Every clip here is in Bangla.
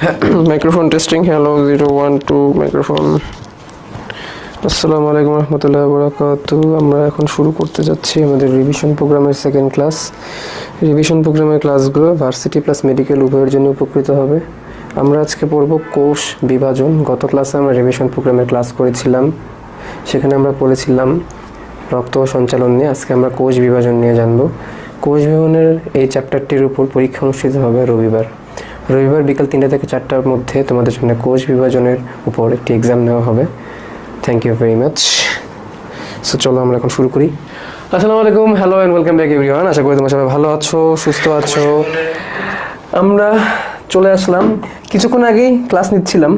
Microphone testing. Hello, 012 microphone. আসসালামু আলাইকুম রহমতুল্লাহ বরাকাতু। আমরা এখন শুরু করতে যাচ্ছি আমাদের রিভিশন প্রোগ্রামের সেকেন্ড ক্লাস। রিভিশন প্রোগ্রামের ক্লাসগুলো ভার্সিটি প্লাস মেডিকেল উভয়ের জন্য উপকৃত হবে। আমরা আজকে পড়ব কোষ বিভাজন। গত ক্লাসে আমরা রিভিশন প্রোগ্রামের ক্লাস করেছিলাম, সেখানে আমরা পড়েছিলাম রক্ত সঞ্চালন নিয়ে। আজকে আমরা কোষ বিভাজন নিয়ে জানব। কোষ বিভাজনের এই চ্যাপ্টারটির উপর পরীক্ষা অনুষ্ঠিত হবে রবিবার বিকাল 3টা থেকে 4টার মধ্যে তোমাদের জন্য কোষ বিভাজনের উপর একটি এক্সাম নেওয়া হবে। Thank you very much. So চলো আমরা এখন শুরু করি। আসসালামু আলাইকুম, hello and welcome back everyone. আশা করি তোমরা সবাই ভালো আছো, সুস্থ আছো। আমরা চলে আসলাম, কিছুক্ষণ আগেই ক্লাস নিচ্ছিলাম,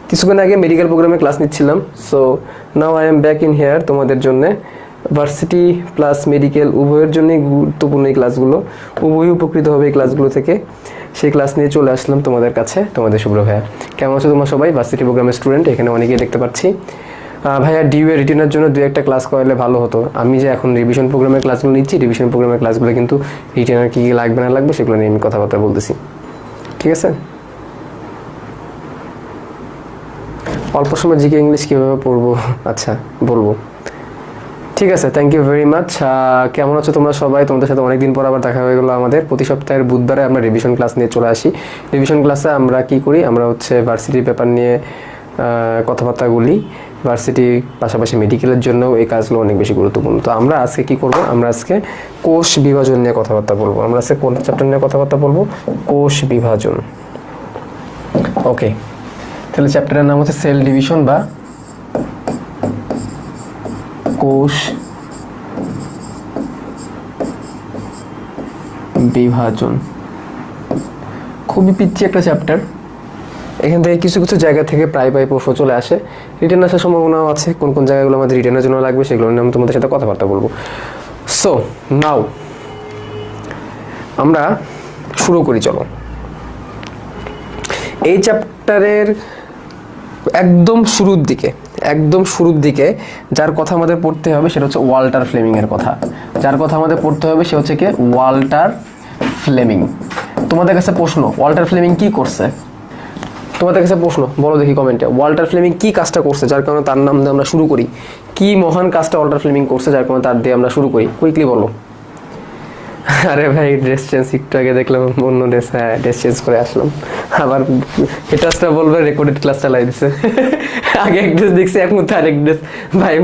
কিছুক্ষণ আগে মেডিকেল প্রোগ্রামে ক্লাস নিচ্ছিলাম। So now I am back in here তোমাদের জন্য। ভার্সিটি প্লাস মেডিকেল উভয়ের জন্যই গুরুত্বপূর্ণ এই ক্লাসগুলো, উভয়ই উপকৃত হবে এই ক্লাসগুলো থেকে। সেই ক্লাস নিয়ে চলে আসলাম তোমাদের কাছে, তোমাদের শুভ্র ভাইয়া। কেমন আছো তোমরা সবাই? ভার্সিটি প্রোগ্রামের স্টুডেন্ট এখানে অনেকেই দেখতে পাচ্ছি। ভাইয়া ডিউ এর রিটেনের জন্য 2-1টা ক্লাস করালে ভালো হতো। আমি যে এখন রিভিশন প্রোগ্রামের ক্লাসগুলো নিচ্ছি, রিভিশন প্রোগ্রামের ক্লাসগুলো কিন্তু রিটেনের কী কী লাগবে না লাগবে সেগুলো নিয়ে আমি কথাবার্তা বলতেছি, ঠিক আছে? অল্প সময় জিকে ইংলিশ কীভাবে পড়বো, আচ্ছা বলবো, ঠিক আছে। Thank you very much. কেমন আছো তোমরা সবাই? তোমাদের সাথে অনেকদিন পর আবার দেখা হয়ে গেলো আমাদের। প্রতি সপ্তাহের বুধবারে আমরা রিভিশন ক্লাস নিয়ে চলে আসি। রিভিশন ক্লাসে আমরা কি করি? আমরা ভার্সিটির পেপার নিয়ে কথাবার্তা বলি। ভার্সিটি পাশাপাশি মেডিকেলের জন্য এই কাজগুলো অনেক বেশি গুরুত্বপূর্ণ। তো আমরা আজকে কি করব? আমরা আজকে কোষ বিভাজন নিয়ে কথাবার্তা বলবো। আমরা আজকে কোন চ্যাপ্টার নিয়ে কথাবার্তা বলবো? কোষ বিভাজন। ওকে, তাহলে চ্যাপ্টারের নাম হচ্ছে সেল ডিভিশন বা কোষ বিভাজন। খুবই পিচ্ছি একটা চ্যাপ্টার। এখান থেকে কিছু কিছু জায়গা থেকে প্রায় প্রশ্ন চলে আসে, রিটেন আসার সম্ভাবনাও আছে। কোন কোন জায়গাগুলো আমাদের রিটেনের জন্য লাগবে সেগুলো নিয়ে আমি তোমাদের সাথে কথাবার্তা বলবো। সো নাও আমরা শুরু করি, চলো। এই চ্যাপ্টারের একদম শুরুর দিকে যার কথা আমাদের পড়তে হবে সেটা হচ্ছে ওয়াল্টার ফ্লেমিং এর কথা। যার কথা আমাদের পড়তে হবে সে হচ্ছে কি? Walter Fleming. তোমাদের কাছে প্রশ্ন, ওয়াল্টার ফ্লেমিং কি করছে? তোমাদের কাছে প্রশ্ন, বলো দেখি কমেন্টে, ওয়াল্টার ফ্লেমিং কি কাজটা করছে যার কারণে তার নাম দিয়ে আমরা শুরু করি? কি মহান কাজটা ওয়াল্টার ফ্লেমিং করছে যার কারণে তার দিয়ে আমরা শুরু করি? কুইকলি বলো। আরে ভাই ড্রেস চেঞ্জ, একটু আগে দেখলাম অন্য ড্রেস, হ্যাঁ ড্রেস চেঞ্জ করে আসলাম। আবার হেটাসটা বলবে রেকর্ডেড ক্লাস চালাই দিছে। আগে এক ড্রেস দেখছি, এক মুহূর্তে আরেক ড্রেস, ভাই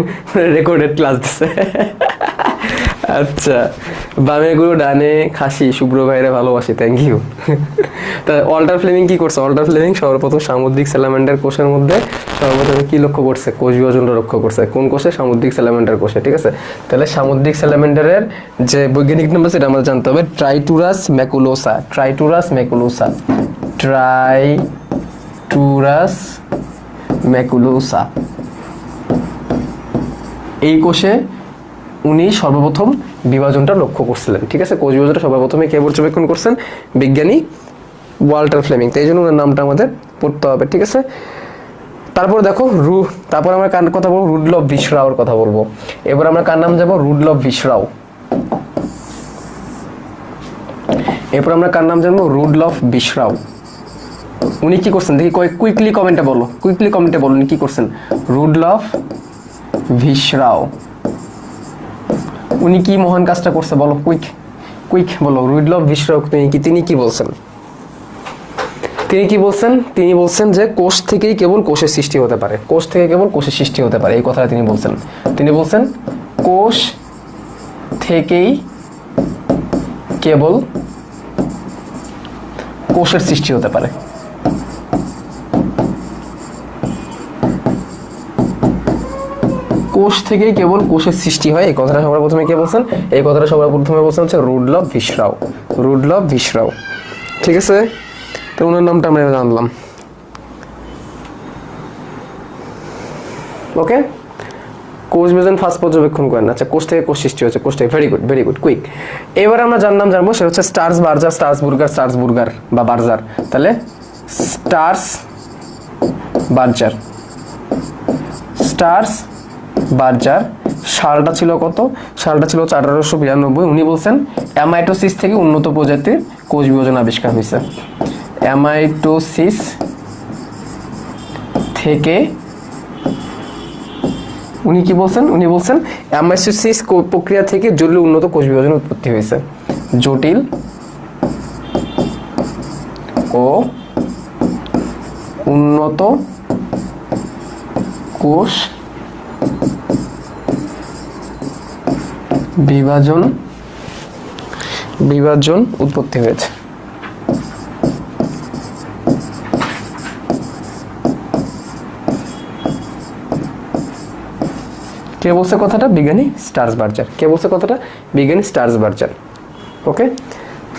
রেকর্ডেড ক্লাস দিছে। আচ্ছা, বামে গুরু ডানে খাসি, শুভ্র ভাইরে ভালোবাসি, থ্যাংক ইউ। তা ওয়াল্টার ফ্লেমিং কি করছে? ওয়াল্টার ফ্লেমিং সর্বপ্রথম সামুদ্রিক স্যালামেন্ডার কোষের মধ্যে সর্বপ্রথম কি লক্ষ্য করছে? কোষ বিভাজনটা লক্ষ্য করছে। কোন কোষে? সামুদ্রিক স্যালামেন্ডার কোষে, ঠিক আছে? তাহলে সামুদ্রিক স্যালামেন্ডারের যে বৈজ্ঞানিক নাম সেটা আমাদের জানতে হবে, ট্রাইটুরাস ম্যাকুলোসা। ট্রাইটুরাস ম্যাকুলোসা, ট্রাইটুরাস ম্যাকুলোসা। এই কোষে উনি সর্বপ্রথম বিভাজনটা লক্ষ্য করছিলেন, ঠিক আছে? কোষ বিভাজনটা সর্বপ্রথমে কে পর্যবেক্ষণ করছেন? বিজ্ঞানী ওয়াল্টার ফ্লেমিং। তাই জন্য ওনার নামটা আমাদের পড়তে হবে, ঠিক আছে? তারপর দেখো তারপর আমরা কার কথা বলবো? রুডলফ ভিশরাওর কথা বলবো। এবার আমরা কার নাম যাবো? রুডলফ ভিশরাও। এরপর আমরা কার নাম জানবো? রুডলফ ভিশরাও। উনি কি করছেন দেখি, কুইকলি কমেন্টে বলো, কুইকলি কমেন্টে বলো উনি কি করছেন? রুডলফ ভিশরাও উনি কি মহান কাজটা করছে বলো, কুইক বলো। রুডলফ ভিশরাও তিনি কি বলছেন? তিনি বলছেন যে কোষ থেকেই কেবল কোষের সৃষ্টি হতে পারে। কোষ থেকে কেবল কোষের সৃষ্টি হতে পারে, এই কথাটা তিনি বলছেন। তিনি বলছেন কোষ থেকেই কেবল কোষের সৃষ্টি হতে পারে। কোষ থেকেই কেবল কোষের সৃষ্টি হয়, এই কথাটা সবার প্রথমে কে বলছেন? এই কথাটা সবার প্রথমে বলছেন হচ্ছে রুডলফ ভিশরাও, ঠিক আছে? তো ওনার নামটা আমরা জানলাম। ওকে, কোষ বিভাজন ফার্স্ট পর্যবেক্ষণ করেন। আচ্ছা, কোষ থেকে কোষ সৃষ্টি হচ্ছে, কোষ থেকে, ভেরি গুড কুইক। এবার আমরা যার নাম জানবো সেটা হচ্ছে স্টার্সবার্জার বা বার্জার। তাহলে স্টার্সবার্জার সালটা ছিল কত? সালটা ছিল 1892। উনি বলছেন অ্যামাইটোসিস থেকে উন্নত প্রজাতির কোষ বিভাজন আবিষ্কার হয়েছে। অ্যামাইটোসিস থেকে উনি কি বলছেন? উনি বলছেন অ্যামাইটোসিস প্রক্রিয়া থেকে জটিল উন্নত কোষ বিভাজন উৎপত্তি হয়েছে। জটিল ও উন্নত কোষ বিভাজন উৎপত্তি হয়েছে। কে বলছে কথাটা? বিজ্ঞানী স্টার্সবার্জার। কে বলছে কথাটা? বিজ্ঞানী স্টার্সবার্জার। ওকে,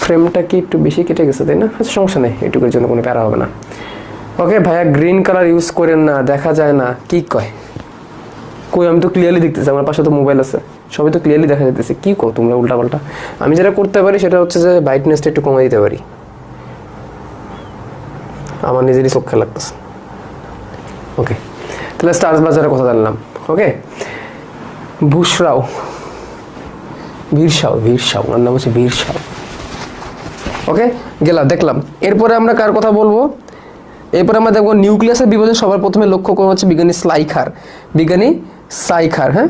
ফ্রেমটা কি একটু বেশি কেটে গেছে তাই না? আচ্ছা, সমস্যা নেই, এটুকুর জন্য কোনো প্যারা হবে না। ওকে ভাইয়া, গ্রিন কালার ইউজ করেন না, দেখা যায় না। কি কয়? কই, আমি তো ক্লিয়ারলি দেখতেছি, আমার পাশে তো মোবাইল আছে, সবই তো ক্লিয়ারলি দেখা যাইতেছে। কি কো তোমরা উল্টা পাল্টা? আমি যেটা করতে পারি সেটা হচ্ছে যে ব্রাইটনেসটা একটু কমিয়ে দিতে পারি, আমার নিজেরই চোখে লাগতেছে। ওকে, তাহলে স্টার্সবার্জারের কথা জানলাম। ওকে, বুশরাও, ভীরসাও, ওর নাম হচ্ছে ভীরসাও। ওকে, গেলাম, দেখলাম। এরপরে আমরা কার কথা বলবো? এরপরে আমরা দেখবো নিউক্লিয়াসের বিভাজন সবার প্রথমে লক্ষ্য করা হচ্ছে বিজ্ঞানী সাইখার। হ্যাঁ,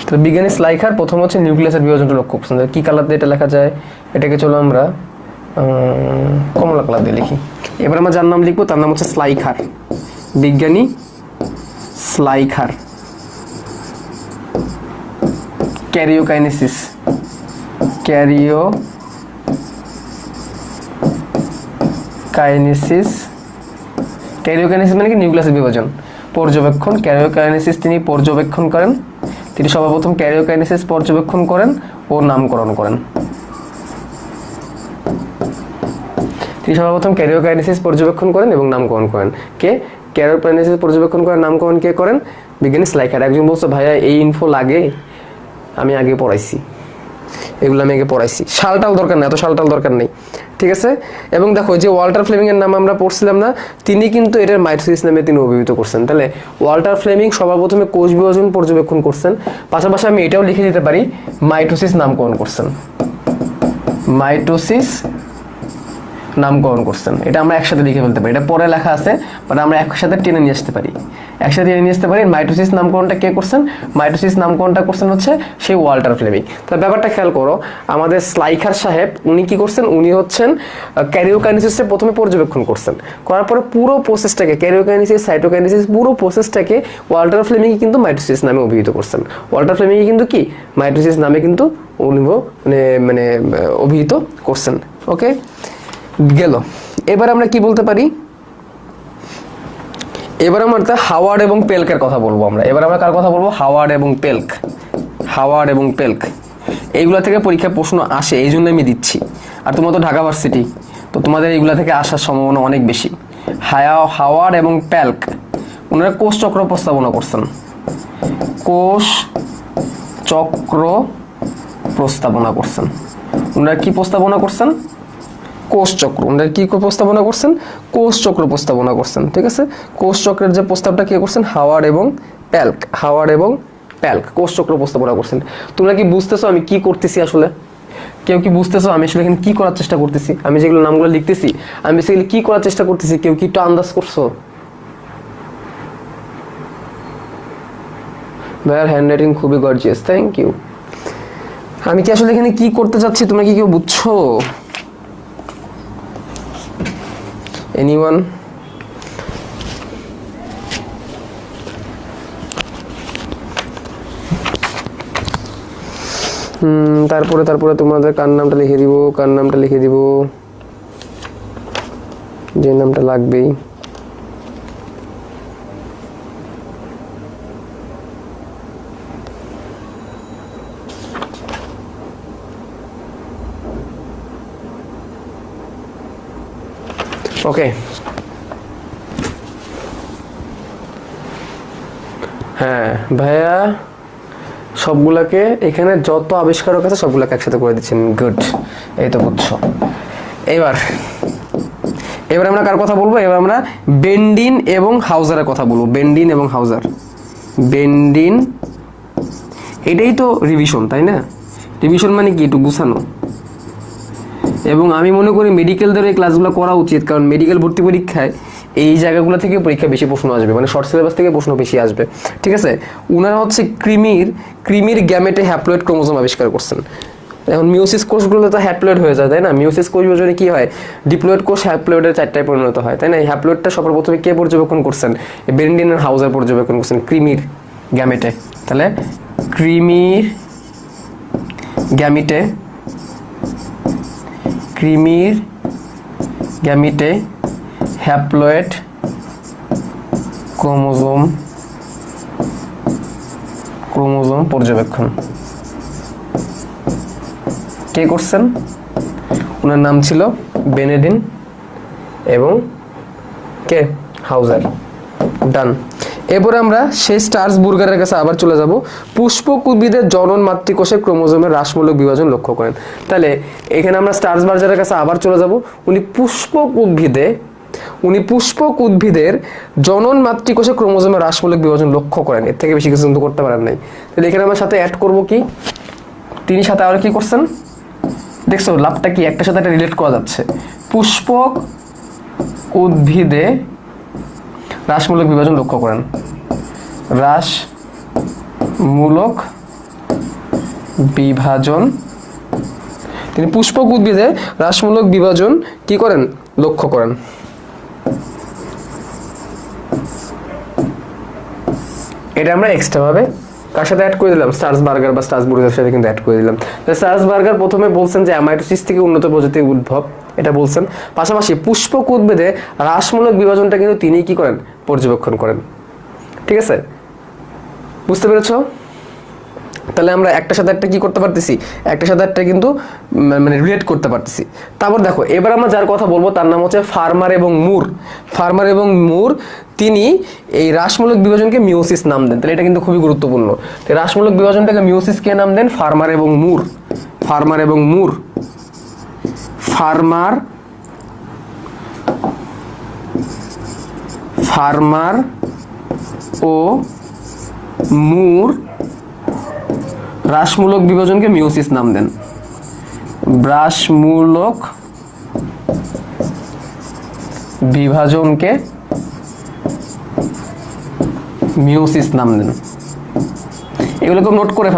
তো বিজ্ঞানী স্লাইখার প্রথম হচ্ছে নিউক্লিয়াসের বিভাজনটা লক্ষ্য করছেন। কি কালার দিয়ে এটা লেখা যায়? এটাকে চলো আমরা কমলা কালার দিয়ে লিখি। এবার আমরা যার নাম লিখবো তার নাম হচ্ছে স্লাইখার, বিজ্ঞানী স্লাইখার। ক্যারিওকাইনেসিস মানে কি? নিউক্লিয়াসের বিভাজন পর্যবেক্ষণ। ক্যারিওকাইনেসিস তিনি পর্যবেক্ষণ করেন। তিনি সর্বপ্রথম ক্যারিওকাইনেসিস পর্যবেক্ষণ করেন ও নামকরণ করেন। এবং নামকরণ করেন। কে? ক্যারিওকাইনেসিস পর্যবেক্ষণ করেন, নামকরণ কে করেন? বিজ্ঞানী স্লাইখার। একজন বলছে ভাইয়া এই ইনফো লাগে, আমি আগে পড়াইছি, এগুলো আমি আগে পড়াইছি, সালটাল দরকার নেই, এত সালটাল দরকার নেই, ঠিক আছে? এবং দেখো যে ওয়াল্টার ফ্লেমিং এর নাম আমরা পড়ছিলাম না, তিনি কিন্তু এটার মাইটোসিস নামে তিনি অভিহিত করছেন। তাহলে ওয়াল্টার ফ্লেমিং সবার প্রথমে কোষ বিভাজন পর্যবেক্ষণ করছেন, পাশাপাশি আমি এটাও লিখে দিতে পারি মাইটোসিস নামকরণ করছেন। এটা আমরা একসাথে লিখে ফেলতে পারি, এটা পরে লেখা আছে, বাট আমরা একসাথে টেনে নিয়ে আসতে পারি। মাইটোসিস নামকরণটা কে করছেন? মাইটোসিস নামকরণটা করছেন হচ্ছে সেই ওয়াল্টার ফ্লেমিং। তাহলে ব্যাপারটা খেয়াল করো, আমাদের স্লাইখার সাহেব উনি কি করছেন? উনি হচ্ছেন ক্যারিওকাইনেসিসটা প্রথমে পর্যবেক্ষণ করছেন, করার পরে পুরো প্রসেসটাকে ক্যারিওকাইনেসিস, সাইটোকাইনেসিস পুরো প্রসেসটাকে ওয়াল্টার ফ্লেমিং কিন্তু মাইটোসিস নামে অভিহিত করছেন। ওয়াল্টার ফ্লেমিং কিন্তু কি মাইটোসিস নামে কিন্তু মানে অভিহিত করছেন। ওকে, গেল। এবার আমরা কি বলতে পারি? এবার আমরা হাওয়ার্ড এবং পেল্কের কথা বলবো। এবার আমরা কার কথা বলবো? হাওয়ার্ড এবং পেল্ক। এইগুলা থেকে পরীক্ষায় প্রশ্ন আসে, এই জন্য আমি দিচ্ছি। আর তোমরা তো ঢাকা ভার্সিটি, তো তোমাদের এইগুলা থেকে আসার সম্ভাবনা অনেক বেশি। হাওয়ার্ড এবং পেল্ক ওনারা কোষ চক্র প্রস্তাবনা করছেন। ওনারা কি প্রস্তাবনা করছেন? কোষ চক্র। ওনারা কি প্রস্তাবনা করছেন? কোষ চক্র প্রস্তাবনা করছেন, ঠিক আছে? কোষ চক্রের যে প্রস্তাবটা কে করছেন? হাওয়ার্ড এবং পেল্ক কোষ চক্র প্রস্তাবনা করছেন। তোমরা কি বুঝতেছো আমি কি করতেছি আসলে? কেউ কি বুঝতেছো আমি আসলে এখানে কি করার চেষ্টা করতেছি? আমি যেগুলো নামগুলো লিখতেছি, আমি বেসিক্যালি কি করার চেষ্টা করতেছি? কেউ কি একটু আন্দাজ করছো? ভাইয়ার হ্যান্ডরাইটিং খুবই গর্জিয়াস, থ্যাংক ইউ। আমি কি আসলে এখানে কি করতে চাচ্ছি তোমরা কি কেউ বুঝছো? এনিওয়ান? তারপরে তোমাদের কার নামটা লিখে দিব, যে নামটা লাগবেই। ওকে, হ্যাঁ ভাইয়া, সবগুলাকে এখানে যত আবিষ্কারক আছে সবগুলাকে একসাথে করে দিচ্ছেন। গুড, এই তো বুঝছো। এবার আমরা কার কথা বলবো? এবার আমরা বেন্ডিন এবং হাউজারের কথা বলবো। বেন্ডিন এটাই তো রিভিশন, তাই না? রিভিশন মানে কি? একটু গুছানো। এবং আমি মনে করি মেডিকেলদের এই ক্লাসগুলো করা উচিত, কারণ মেডিকেল ভর্তি পরীক্ষায় এই জায়গাগুলো থেকে পরীক্ষা বেশি প্রশ্ন আসবে, মানে শর্ট সিলেবাস থেকে প্রশ্ন বেশি আসবে, ঠিক আছে? উনারা হচ্ছে ক্রিমির গ্যামেটে হ্যাপ্লয়েড ক্রোমোজোম আবিষ্কার করছেন। এখন মিওসিস কোষগুলো তো হ্যাপ্লয়েড হয়ে যায়, তাই না? মিওসিস কোষ বিভাজনে কি হয়? ডিপ্লয়েড কোষ হ্যাপ্লয়েডের 4টায় পরিণত হয়, তাই না? এই হ্যাপ্লয়েডটা সর্বপ্রথমে কে পর্যবেক্ষণ করছেন? বেরেন্ডিন হাউজার পর্যবেক্ষণ করছেন ক্রিমির গ্যামেটে। তাহলে ক্রিমির গ্যামিটে হ্যাপ্লয়েড ক্রোমোজোম পর্যবেক্ষণ কে করছেন? ওনার নাম ছিল বেনেডিন এবং কে? হাউজার। ডান। এরপর আমরা সেই স্ট্রাসবুর্গারের কাছে আবার চলে যাব। পুষ্পক উদ্ভিদের জনন মাতৃকোষে ক্রোমোজোমের হ্রাসমূলক বিভাজন লক্ষ্য করেন। তাহলে এখানে আমরা স্ট্রাসবার্গারের কাছে আবার চলে যাব। উনি পুষ্পক উদ্ভিদের জনন মাতৃকোষে ক্রোমোজোমের হ্রাসমূলক বিভাজন লক্ষ্য করেন। এর থেকে বেশি কিছু কিন্তু করতে পারেন নাই। তাহলে এখানে আমরা সাথে অ্যাড করব কি? তিনি সাথে আবার কি করছেন দেখছো? লাভটা কি? একটার সাথে একটা রিলেট করা যাচ্ছে। পুষ্পক উদ্ভিদে হ্রাসমূলক বিভাজন লক্ষ্য করেন। হ্রাসমূলক বিভাজন, তিনি পুষ্পক উদ্ভিদে হ্রাসমূলক বিভাজন কি করেন? লক্ষ্য করেন। এটা আমরা এক্সট্রা ভাবে কার সাথে অ্যাড করে দিলাম? স্ট্রাসবার্গার বা স্ট্রাসবুর্গের সাথে কিন্তু অ্যাড করে দিলাম। স্ট্রাসবার্গার প্রথমে বলছেন যে অ্যামাইটোসিস থেকে উন্নত প্রজাতির উদ্ভব, এটা বলছেন। পাশাপাশি পুষ্পক উদ্ভিদে হ্রাসমূলক বিভাজনটা কিন্তু তিনি কি করেন? পর্যবেক্ষণ করেন। ঠিক আছে, বুঝতে পেরেছো? তাহলে আমরা একটার সাথে একটা কি করতে পারতেছি? একটার সাথে একটা কিন্তু মানে রিলেট করতে পারতেছি। তারপর দেখো, এবার আমরা যার কথা বলবো তার নাম হচ্ছে ফার্মার এবং মুর। তিনি এই হ্রাসমূলক বিভাজনকে মিওসিস নাম দেন। তাহলে এটা কিন্তু খুবই গুরুত্বপূর্ণ। হ্রাসমূলক বিভাজনটাকে মিওসিস কে নাম দেন? ফার্মার ও মুর হ্রাসমূলক বিভাজনকে মিওসিস নাম দেন। হ্রাসমূলক বিভাজনকে মিওসিস নাম দেন। এগুলোকে নোট করে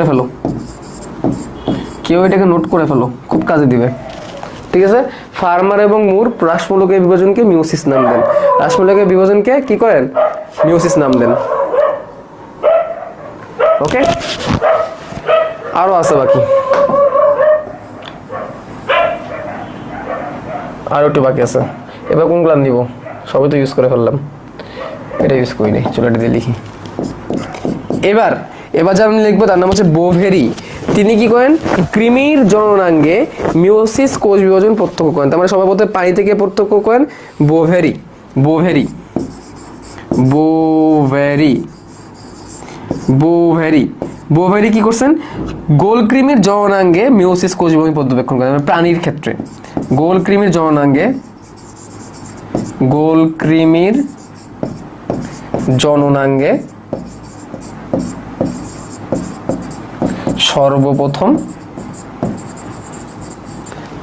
ফেলো, কেউ এটাকে নোট করে ফেলো, খুব কাজে দিবে। ঠিক আছে, ফার্মার এবং মুর হ্রাসমূলকের বিভাজনকে মিওসিস নাম দেন। হ্রাসমূলকের বিভাজনকে কি করেন? মিওসিস নাম দেন। ওকে, আরো আছে বাকি, আরো একটু বাকি আছে। এবার কোনগুলো নিব? সবই তো ইউজ করে ফেললাম, এটা ইউজ করি নাই, চলো এটা দিয়ে লিখি। এবার যা আমি লিখবো তার নাম হচ্ছে বোভেরি। তিনি কি করেন? কৃমির জননাঙ্গে মিওসিস কোষ বিভাজন প্রত্যক্ষ করেন। তার মানে সবার প্রথমে পানি থেকে প্রত্যক্ষ করেন বোভেরি কি করছেন? গোলকৃমির জননাঙ্গে মিওসিস কোষ বিভাজন পর্যবেক্ষণ করেন। প্রাণীর ক্ষেত্রে গোলকৃমির জননাঙ্গে সর্বপ্রথম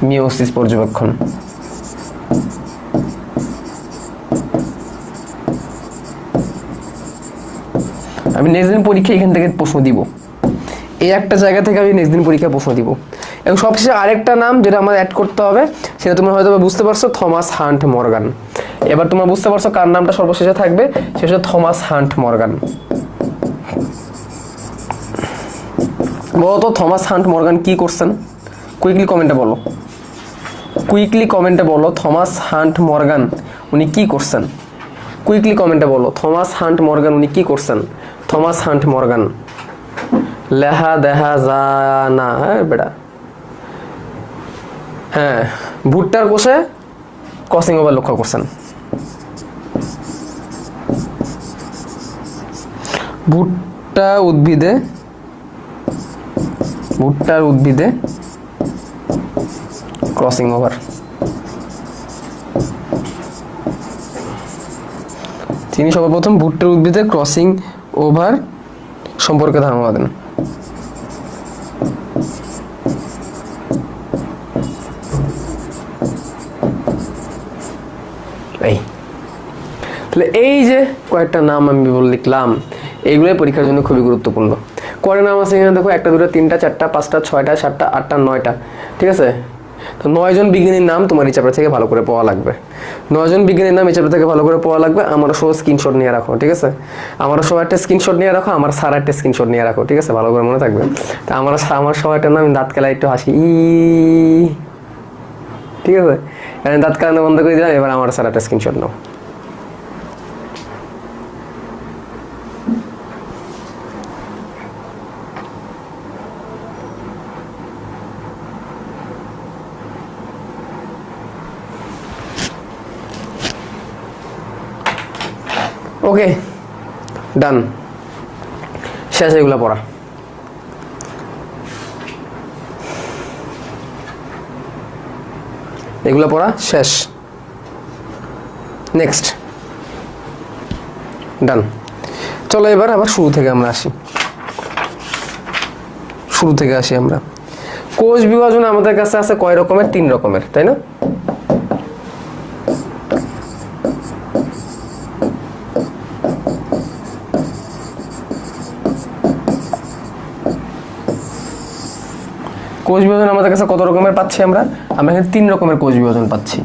মিওসিস পর্যবেক্ষণ। আমি নেক্সট দিন পরীক্ষা এখান থেকে প্রশ্ন দিব, এই একটা জায়গা থেকে আমি নেক্সট দিন পরীক্ষায় প্রশ্ন দিব। এবং সবশেষে আরেকটা নাম যেটা আমার অ্যাড করতে হবে, সেটা তোমরা হয়তো বুঝতে পারছো, থমাস হান্ট মর্গান। এবার তোমরা বুঝতে পারছো কার নামটা সর্বশেষে থাকবে, সেটা হচ্ছে থমাস হান্ট মর্গান। বলো তো থমাস হান্ট মর্গান কি করছেন? কুইকলি কমেন্টে বলো থমাস হান্ট মর্গান উনি কি করছেন? কুইকলি কমেন্টে বলো থমাস হান্ট মর্গান উনি কি করছেন? থমাস হান্ট মর্গান লেহা দেহা জানা বেটা। হ্যাঁ, ভুট্টার কোষে ক্রসিং ওভার লক্ষ্য করছেন। ভুট্টার উদ্ভিদে ক্রসিং ওভার। তিনি সর্বপ্রথম ভুট্টার উদ্ভিদে ক্রসিং ওভার সম্পর্কে ধারণা দেন। তাহলে এই যে কয়েকটা নাম আমি লিখলাম, এইগুলোই পরীক্ষার জন্য খুবই গুরুত্বপূর্ণ। কয়টা নাম আছে এখানে দেখো, 1 2 3 4 5 6 7 8 9টা, ঠিক আছে। তো 9 জন বিজ্ঞানীর নাম তোমার এই চ্যাপ্টার থেকে ভালো করে পড়া লাগবে। 9 জন বিজ্ঞানীর নাম এই চ্যাপ্টার থেকে ভালো করে পড়া লাগবে। আমার সব স্ক্রিনশট নিয়ে রাখো, ঠিক আছে। আমার সব একটা স্ক্রিনশট নিয়ে রাখো, আমার সারা একটা স্ক্রিনশট নিয়ে রাখো, ঠিক আছে, ভালো করে মনে থাকবে। তা আমার সব একটা নাম দাঁত কেলা একটু হাসি ঠিক আছে, দাঁত কেলানো বন্ধ করে দিলাম। এবার আমার সারা একটা স্ক্রিনশট নাও। ওকে, ডান, শেষ এগুলা পড়া। এগুলা পড়া শেষ। নেক্সট, ডান। চলো এবার আবার শুরু থেকে আমরা আসি। আমরা কোষ বিভাজন আমাদের কাছে আছে কয় রকমের? 3 রকমের, তাই না? কোষ বিভাজন আমাদের কাছে কত রকমের পাচ্ছি আমরা? আমরা এখানে 3 রকমের কোষ বিভাজন পাচ্ছি।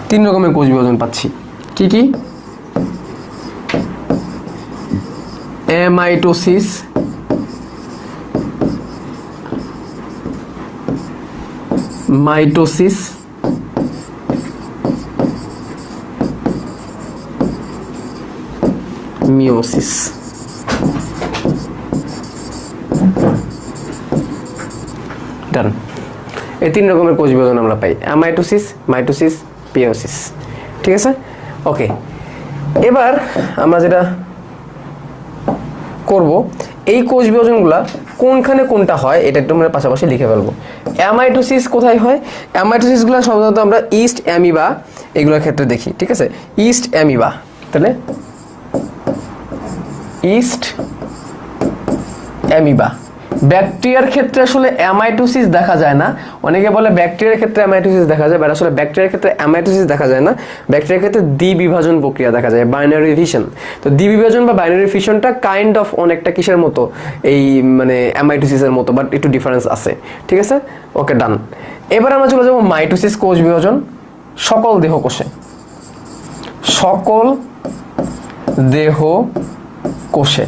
3 রকমের কোষ বিভাজন পাচ্ছি। কি কি? Amitosis, mitosis, meiosis. ডান। এই 3 রকমের কোষ বিভাজন আমরা পাই, অ্যামাইটোসিস, মাইটোসিস, মিওসিস, ঠিক আছে। ওকে, এবার আমরা যেটা করব, এই কোষ বিভাজনগুলা কোনখানে কোনটা হয় এটা একটু আমরা পাশাপাশি লিখে ফেলবো। অ্যামাইটোসিস কোথায় হয়? অ্যামাইটোসিসগুলো সাধারণত আমরা ইস্ট অ্যামিবা এগুলোর ক্ষেত্রে দেখি, ঠিক আছে। ইস্ট অ্যামিবা, তাহলে ইস্ট অ্যামিবা। ব্যাকটেরিয়ার ক্ষেত্রে আসলে অ্যামাইটোসিস দেখা যায় না। অনেকে বলে ব্যাকটেরিয়ার ক্ষেত্রে অ্যামাইটোসিস দেখা যায়, বাট আসলে ব্যাকটেরিয়ার ক্ষেত্রে অ্যামাইটোসিস দেখা যায় না। ব্যাকটেরিয়ার ক্ষেত্রে দ্বিবিভাজন প্রক্রিয়া দেখা যায়, বাইনারি ফিশন। তো দ্বিবিভাজন বা বাইনারি ফিশনটা কাইন্ড অফ অনেকটা কিসের মতো, এই মানে অ্যামাইটোসিসের মতো, বাট একটু ডিফারেন্স আছে, ঠিক আছে। ওকে, ডান। এবার আমরা চলে যাবো মাইটোসিস কোষ বিভাজন। সকল দেহ কোষে, সকল দেহ কোষে,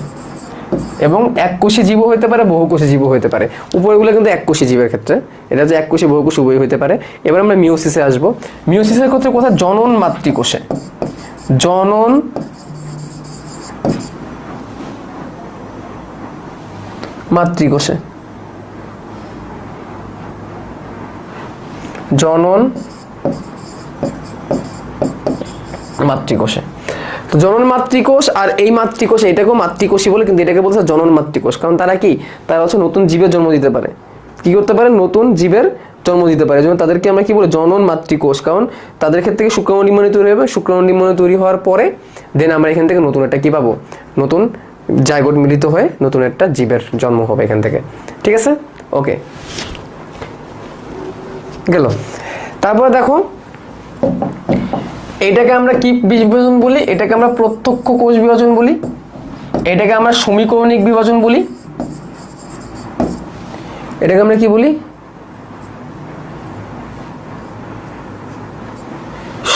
এবং এককোষী জীব হতে পারে, বহুকোষী জীব হতে পারে। উপরেগুলো কিন্তু এককোষী জীবের ক্ষেত্রে, এটা যে এককোষী বহুকোষী উভয় হতে পারে। এবার আমরা মিওসিসে আসবো। মিওসিসের ক্ষেত্রে কোথায়? জনন মাতৃকোষে, জনন মাতৃকোষে, জনন মাতৃকোষে। তো জনন মাতৃকোষ আর এই মাতৃকোষ, এটাকেও মাতৃকোষই বলে, কিন্তু এটাকে বলছে জনন মাতৃকোষ। কারণ তারা কি, তারা হচ্ছে নতুন জীবের জন্ম দিতে পারে। কি করতে পারে? নতুন জীবের জন্ম দিতে পারে। যেমন তাদেরকে আমরা কি বলি? জনন মাতৃকোষ। কারণ তাদের ক্ষেত্রে থেকে শুক্রাণু ডিম্বাণু তৈরি হবে, শুক্রাণু ডিম্বাণু তৈরি হওয়ার পরে দেন আমরা এখান থেকে নতুন একটা কি পাবো? নতুন জাইগোট মিলিত হয়ে নতুন একটা জীবের জন্ম হবে এখান থেকে, ঠিক আছে। ওকে, গেল। তারপরে দেখো, এটাকে আমরা কি বিভাজন বলি? এটাকে আমরা প্রত্যক্ষ কোষ বিভাজন বলি, এটাকে আমরা সমীকরণিক বিভাজন বলি, এটাকে আমরা কি বলি?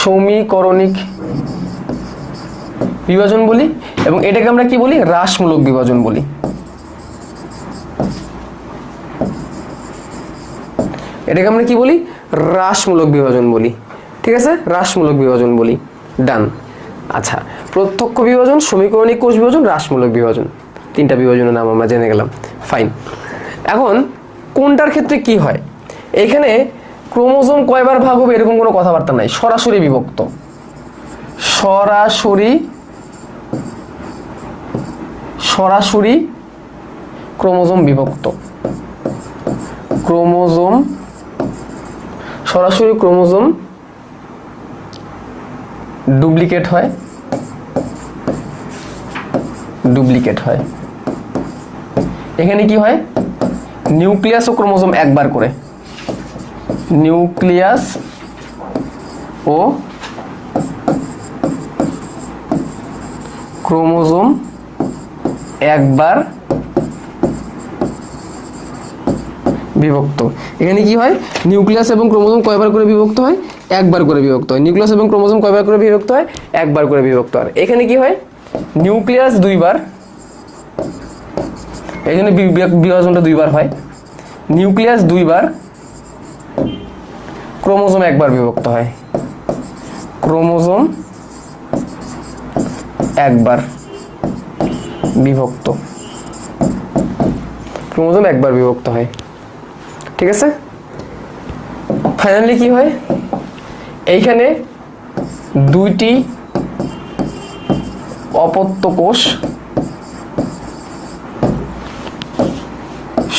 সমীকরণিক বিভাজন বলি। এবং এটাকে আমরা কি বলি? হ্রাসমূলক বিভাজন বলি। এটাকে আমরা কি বলি? হ্রাসমূলক বিভাজন বলি, ঠিক আছে, হ্রাসমূলক বিভাজন বলি। ডান। আচ্ছা, প্রত্যক্ষ বিভাজন, সমীকরণিক কোষ বিভাজন, হ্রাসমূলক বিভাজন, 3টা বিভাজনের নাম আমরা জেনে গেলাম। ফাইন। এখন কোনটার ক্ষেত্রে কি হয়? এখানে ক্রোমোজোম কয়বার ভাগ হবে এরকম কোনো কথাবার্তা নাই, সরাসরি বিভক্ত, সরাসরি ক্রোমোজোম বিভক্ত, সরাসরি ক্রোমোজোম ডুপ্লিকেট হয়, এখানে কি হয়, নিউক্লিয়াস ও ক্রোমোজোম একবার করে, নিউক্লিয়াস ও ক্রোমোজোম একবার বিভক্ত। এখানে কি হয়, নিউক্লিয়াস এবং ক্রোমোজোম কয়বার করে বিভক্ত হয়, একবার করে বিভক্ত হয়। নিউক্লিয়াস এবং ক্রোমোজোম কয়বার করে বিভক্ত হয়, একবার করে বিভক্ত হয়। এখানে কি হয়, নিউক্লিয়াস দুইবার, এই জন্য বিভাজনটা দুইবার হয়, নিউক্লিয়াস দুইবার, ক্রোমোজোম একবার বিভক্ত হয়, ক্রোমোজোম একবার বিভক্ত, ক্রোমোজোম একবার বিভক্ত হয়। ঠিক আছে, ফাইনালি কি হয়, এইখানে দুইটি অপত্য কোষ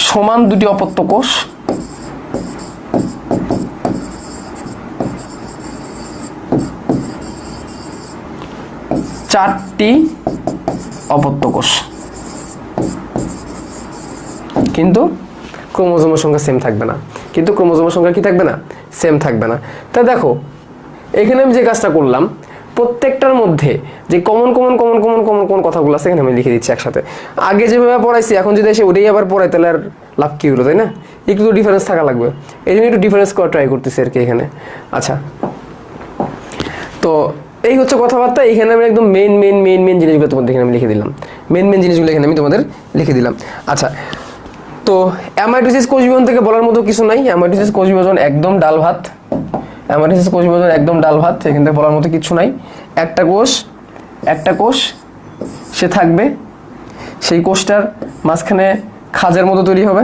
সমান, দুটি অপত্য কোষ চারটি অপত্য কোষ, কিন্তু ক্রোমোজোমের সংখ্যা সেম থাকবে না, কিন্তু ক্রোমোজোমের সংখ্যা কি থাকবে না, সেম থাকবে না। তা দেখো এখানে আমি যে কাজটা করলাম, প্রত্যেকটার মধ্যে যে common common common common common common কথাগুলো আছে এখানে আমি লিখে দিচ্ছি একসাথে। আগে যেভাবে পড়াইছি এখন যদি এসে ওটাই আবার পড়াই তাহলে আর লাভ কি হলো, তাই না? একটু তো ডিফারেন্স থাকা লাগবে, এই জন্য একটু ডিফারেন্স করা ট্রাই করতেছি আর কি এখানে। আচ্ছা, তো এই হচ্ছে কথাবার্তা। এখানে আমি একদম মেন মেন মেন মেন জিনিসগুলো তোমাদের এখানে আমি লিখে দিলাম, মেন মেন জিনিসগুলো এখানে আমি তোমাদের লিখে দিলাম। আচ্ছা, তো অ্যামাইটোসিস কোষ বিভাজন থেকে বলার মতো কিছু নাই, অ্যামাইটোসিস কোষ বিভাজন একদম ডাল ভাত, অ্যামাইটোসিস কোষ বিভাজন একদম ডাল ভাত, এখান থেকে বলার মতো কিছু নাই। একটা কোষ সে থাকবে, সেই কোষটার মাঝখানে খাঁজের মতো তৈরি হবে,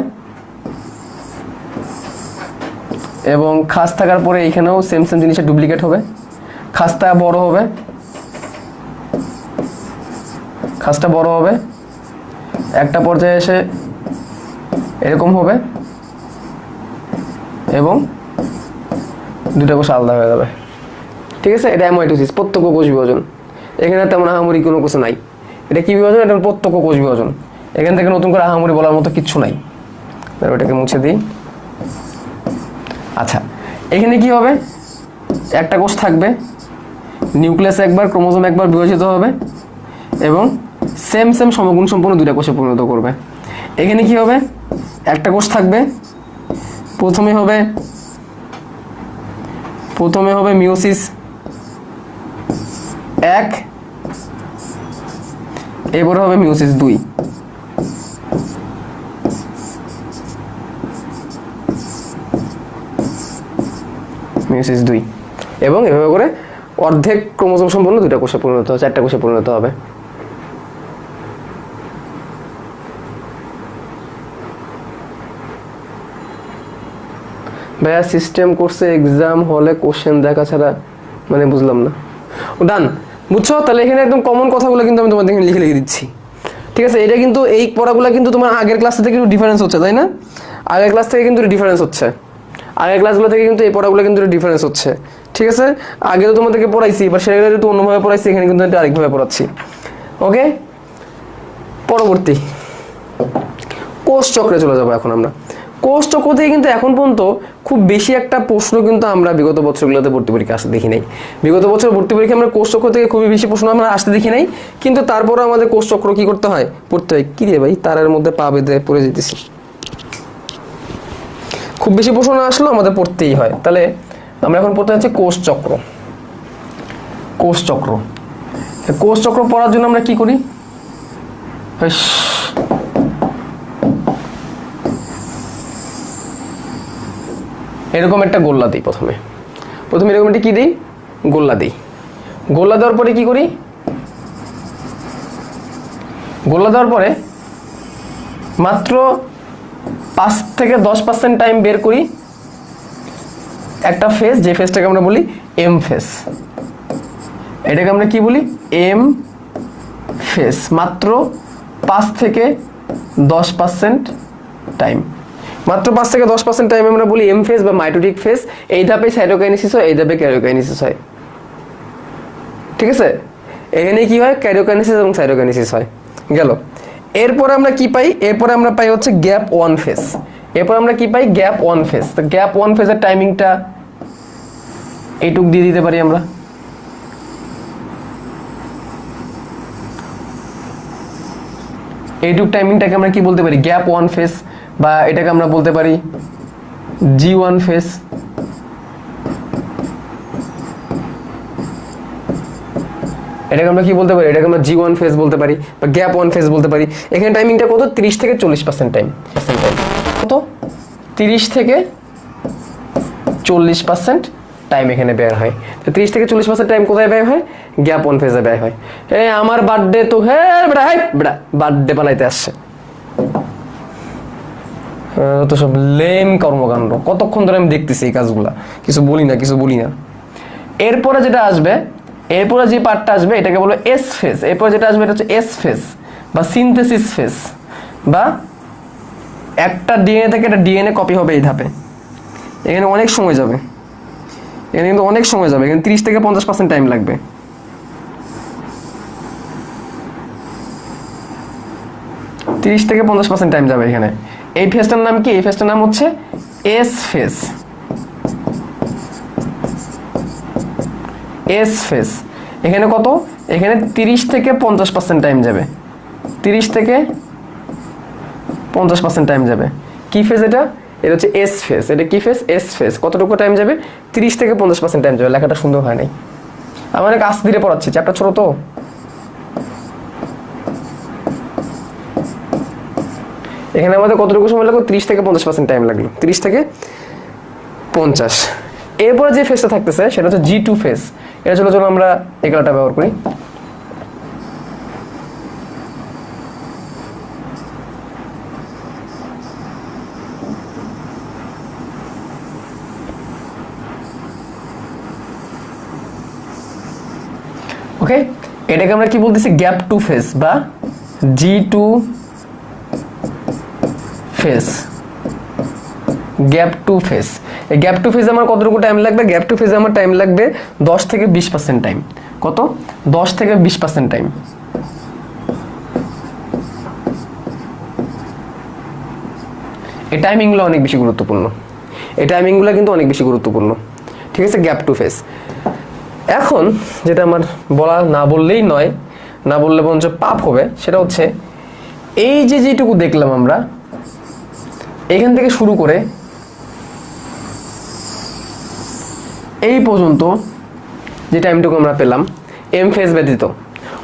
এবং খাঁজ থাকার পরে এখানেও সেম সেম জিনিসের ডুপ্লিকেট হবে, খাঁজটা বড় হবে, একটা পর্যায়ে এসে এরকম হবে, এবং দুটা কোষ আলাদা হয়ে যাবে। ঠিক আছে, এটা অ্যামাইটোসিস, প্রত্যক্ষ কোষ বিভাজন। এখানে তেমন আহামরি কোনো কিছু নাই। এটা কি বিভাজন? এটা প্রত্যক্ষ কোষ বিভাজন। এখান থেকে নতুন করে আহামরি বলার মতো কিচ্ছু নাই, ওটাকে মুছে দিই। আচ্ছা, এখানে কি হবে, একটা কোষ থাকবে, নিউক্লিয়াস একবার, ক্রোমোজোম একবার বিভাজিত হবে, এবং সেম সেম সমগুণ সম্পন্ন দুইটা কোষে পরিণত করবে। এখানে কি হবে, একটা কোষ থাকবে, প্রথমে হবে মিওসিস 1, এরপরে হবে মিওসিস 2। এবং এভাবে করে অর্ধেক ক্রোমোজোম সম্পন্ন দুইটা কোষে পরিণত হবে, চারটা কোষে পরিণত হবে। ভাইয়া সিস্টেম কোর্সে এক্সাম হলে কোশ্চেন দেখা ছাড়া মানে বুঝলাম না। ও ডান, বুঝছো? তাহলে এখানে একদম কমন কথাগুলো কিন্তু আমি তোমাদের এখানে লিখে দিচ্ছি। ঠিক আছে, এটা কিন্তু এই পড়াগুলো কিন্তু তোমার আগের ক্লাস থেকে একটু ডিফারেন্স হচ্ছে, তাই না? আগের ক্লাস থেকে কিন্তু ডিফারেন্স হচ্ছে, আগের ক্লাসগুলো থেকে কিন্তু এই পড়াগুলো কিন্তু ডিফারেন্স হচ্ছে। ঠিক আছে, আগে তো তোমাদেরকে পড়াইছি, এবার সেটা একটু অন্যভাবে পড়াইছি, এখানে কিন্তু একটু আরেকভাবে পড়াচ্ছি। ওকে, পরবর্তী কোষ চক্রে চলে যাবো এখন আমরা। কোষ চক্র থেকে কিন্তু এখন পর্যন্ত খুব বেশি একটা প্রশ্ন কিন্তু আমরা বিগত বছরগুলোতে ভর্তি পরীক্ষা আসতে দেখি নাই। বিগত বছর ভর্তি পরীক্ষা আমরা কোষ চক্র থেকে খুবই বেশি প্রশ্ন আমরা আসতে দেখি নাই, কিন্তু তারপরে আমাদের কোষ চক্র কি করতে হয়, পড়তে হয়। কি রে ভাই, তারের মধ্যে পা বেঁধে পড়ে যেতেছি। খুব বেশি প্রশ্ন না আসলেও আমাদের পড়তেই হয়। তাহলে আমরা এখন পড়তে যাচ্ছি কোষ চক্র। কোষ চক্র পড়ার জন্য আমরা কি করি, এরকম একটা গোল্লা দিই। প্রথমে এরকম একটা কি দিই, গোল্লা দিই। গোল্লা দেওয়ার পরে কি করি, গোল্লা দেওয়ার পরে মাত্র 5 থেকে 10% টাইম বের করি একটা ফেজ, যে ফেজটাকে আমরা বলি এম ফেজ। এটাকে আমরা কি বলি, এম ফেজ। মাত্র 5 থেকে 10% টাইম, মাত্র 5 থেকে 10% টাইম আমরা বলি এম ফেজ বা মাইটোটিক ফেজ। এই ধাপে সাইটোকাইনেসিস হয়, এই ধাপে ক্যারিওকাইনেসিস হয়। ঠিক আছে, এখানে কি হয় ক্যারিওকাইনেসিস এবং সাইটোকাইনেসিস হয় গেল। এরপর আমরা কি পাই, এরপর আমরা পাই হচ্ছে গ্যাপ 1 ফেজ। এরপর আমরা কি পাই গ্যাপ 1 ফেজ। তো গ্যাপ 1 ফেজের টাইমিংটা এইটুক দিয়ে দিতে পারি আমরা। এইটুক টাইমিংটাকে আমরা কি বলতে পারি গ্যাপ 1 ফেজ, বা এটাকে আমরা বলতে পারি G1 ফেজ। এটাকে আমরা কি বলতে পারি, এটাকে আমরা G1 ফেজ বলতে পারি বা গ্যাপ 1 ফেজ বলতে পারি। এখানে টাইমিংটা কত 30 থেকে 40% টাইম, কত 30 থেকে 40% টাইম এখানে ব্যয় হয়। তো 30 থেকে 40% টাইম কোথায় ব্যয় হয়, গ্যাপ 1 ফেজে ব্যয় হয়। আমার বার্থডে তো বেটা বার্থডে পালাইতে আসছে, তো সব লেম কর্মকাণ্ড, কতক্ষণ ধরে আমি দেখতেছি এই কাজগুলা, কিছু বলি না। এরপরে যেটা আসবে, এরপরে যে পার্টটা আসবে এটাকে বলো এস ফেজ। এরপরে যেটা আসবে এটা হচ্ছে এস ফেজ বা সিনথেসিস ফেজ, বা একটা ডিএনএ থেকে একটা ডিএনএ কপি হবে এই ধাপে। এখানে অনেক সময় যাবে, এখানে কিন্তু অনেক সময় যাবে, এখানে 30 থেকে 50% টাইম লাগবে। ত্রিশ থেকে 50% টাইম যাবে এখানে। এই ফেজটার নাম কি, এই ফেজটার নাম হচ্ছে এস ফেজ। এস ফেজ এখানে কত, এখানে 30 থেকে 50% টাইম যাবে, 30 থেকে 50% টাইম যাবে। কি ফেজ এটা, এটা হচ্ছে এস ফেজ। এটা কি ফেজ, এস ফেজ। কতটুকু টাইম যাবে, 30 থেকে 50% টাইম যাবে। লেখাটা সুন্দর হয় নাই, আমি অনেক আস্তে ধীরে পড়াচ্ছি, চ্যাপ্টার ছোট তো। এখানে আমাদের কতটুকু সময় লাগলো, 30 থেকে 50% টাইম লাগলো, 30 থেকে 50। এরপরে যে ফেজটা থাকতেছে সেটা হচ্ছে G2 ফেজ। এটা চলো আমরা এই কালারটা ব্যবহার করি। ওকে, এটাকে আমরা কি বলতেছি গ্যাপ 2 ফেজ বা G2 ফেজ। গ্যাপ 2 ফেজ, এই গ্যাপ 2 ফেজে আমার কতটুকু টাইম লাগবে, গ্যাপ 2 ফেজে আমার টাইম লাগবে 10 থেকে 20% টাইম। কত, 10 থেকে 20% টাইম। এই টাইমিংগুলো অনেক বেশি গুরুত্বপূর্ণ, এই টাইমিংগুলো কিন্তু অনেক বেশি গুরুত্বপূর্ণ। ঠিক আছে, গ্যাপ 2 ফেজ। এখন যেটা আমার বলা না বললেই নয়, না বললে বরঞ্চ পাপ হবে, সেটা হচ্ছে এই যে যেটুকু দেখলাম আমরা এখান থেকে শুরু করে এই পর্যন্ত যে টাইমটুকু আমরা পেলাম এম ফেজ ব্যতীত,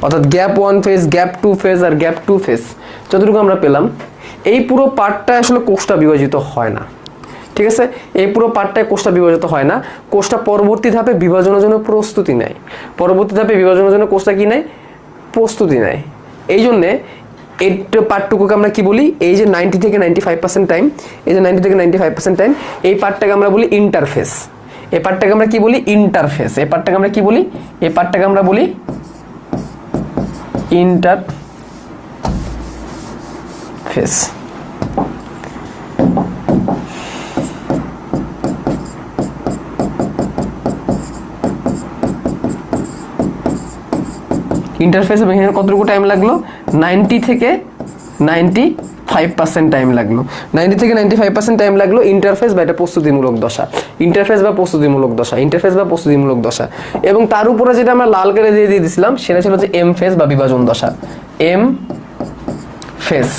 অর্থাৎ গ্যাপ 1 ফেজ, গ্যাপ 2 ফেজ আর গ্যাপ 2 ফেজ যতটুকু আমরা পেলাম, এই পুরো পার্টটা আসলে কোষটা বিভাজিত হয় না। ঠিক আছে, এই পুরো পার্টটায় কোষটা বিভাজিত হয় না। কোষটা পরবর্তী ধাপে বিভাজনের জন্য প্রস্তুতি নেয়, পরবর্তী ধাপে বিভাজনের জন্য কোষটা কি নেয়, প্রস্তুতি নেয়। এই জন্যে এই পার্টটুকুকে আমরা কি বলি, এই যে 90 থেকে 95% টাইম, এই যে 90 থেকে 95% টাইম, এই পার্টটাকে আমরা বলি ইন্টারফেস। এই পার্টটাকে আমরা কি বলি, ইন্টারফেস। এই পার্টটাকে আমরা কি বলি, এই পার্টটাকে আমরা বলি ইন্টারফেস। ইন্টারফেসে এখানে কতটুকু টাইম লাগলো, 90 থেকে 95% টাইম লাগলো, 90 থেকে 95% টাইম লাগলো ইন্টারফেস বা এটা প্রস্তুতিমূলক দশা, ইন্টারফেস বা প্রস্তুতিমূলক দশা, ইন্টারফেস বা প্রস্তুতিমূলক দশা। এবং তার উপরে যেটা আমরা লাল করে দিয়ে দিয়েছিলাম সেটা ছিল যে এম ফেজ বা বিভাজন দশা, M phase.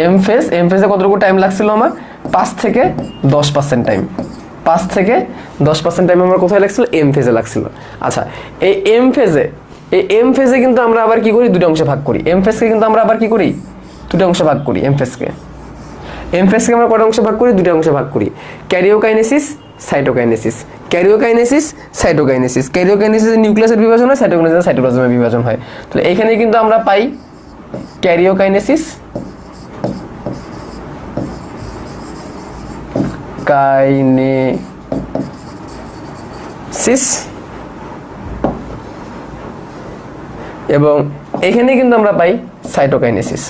M phase, M ফেজে কতটুকু টাইম লাগছিল আমার, 5 থেকে 10% টাইম, 5 থেকে 10% টাইম আমার কোথায় লাগছিল, এম ফেজে লাগছিল। আচ্ছা, এই এম ফেজে, এই এম ফেজে কিন্তু আমরা আবার কি করি, দুটো অংশে ভাগ করি। এম ফেজকে কিন্তু আমরা আবার কি করি, দুটো অংশে ভাগ করি। এম ফেজকে আমরা কয়টা অংশে ভাগ করি, দুটো অংশে ভাগ করি, ক্যারিওকাইনেসিস, সাইটোকাইনেসিস, ক্যারিওকাইনেসিস, সাইটোকাইনেসিস। ক্যারিওকাইনেসিসে নিউক্লিয়াসের বিভাজন হয়, সাইটোকাইনেসিসে সাইটোপ্লাজমের বিভাজন হয়। তাহলে এখানে কিন্তু আমরা পাই ক্যারিওকাইনেসিস, কাইনেসিস, এবং এখানে কিন্তু আমরা পাই সাইটোকাইনেসিস।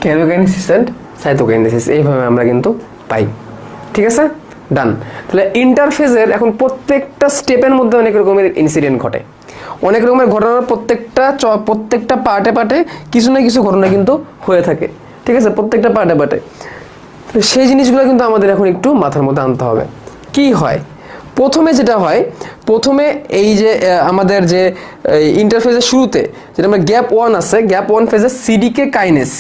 ক্যারিওকাইনেসিস এন্ড সাইটোকাইনেসিস, এইভাবে আমরা কিন্তু পাই। ঠিক আছে, ডান। তাহলে ইন্টারফেজের এখন প্রত্যেকটা স্টেপের মধ্যে অনেক রকমের ইনসিডেন্ট ঘটে, অনেক রকমের ঘটনার প্রত্যেকটা পার্টে পার্টে কিছু না কিছু ঘটনা কিন্তু হয়ে থাকে। ঠিক আছে, প্রত্যেকটা পার্টে পার্টে। তো সেই জিনিসগুলো কিন্তু আমাদের এখন একটু মাথার মধ্যে আনতে হবে। কি হয় প্রথমে, যেটা হয় প্রথমে এই যে আমাদের যে ইন্টারফেজের শুরুতে যেটা আমরা গ্যাপ 1 আছে, গ্যাপ 1 ফেজে সিডিকে কাইনেস,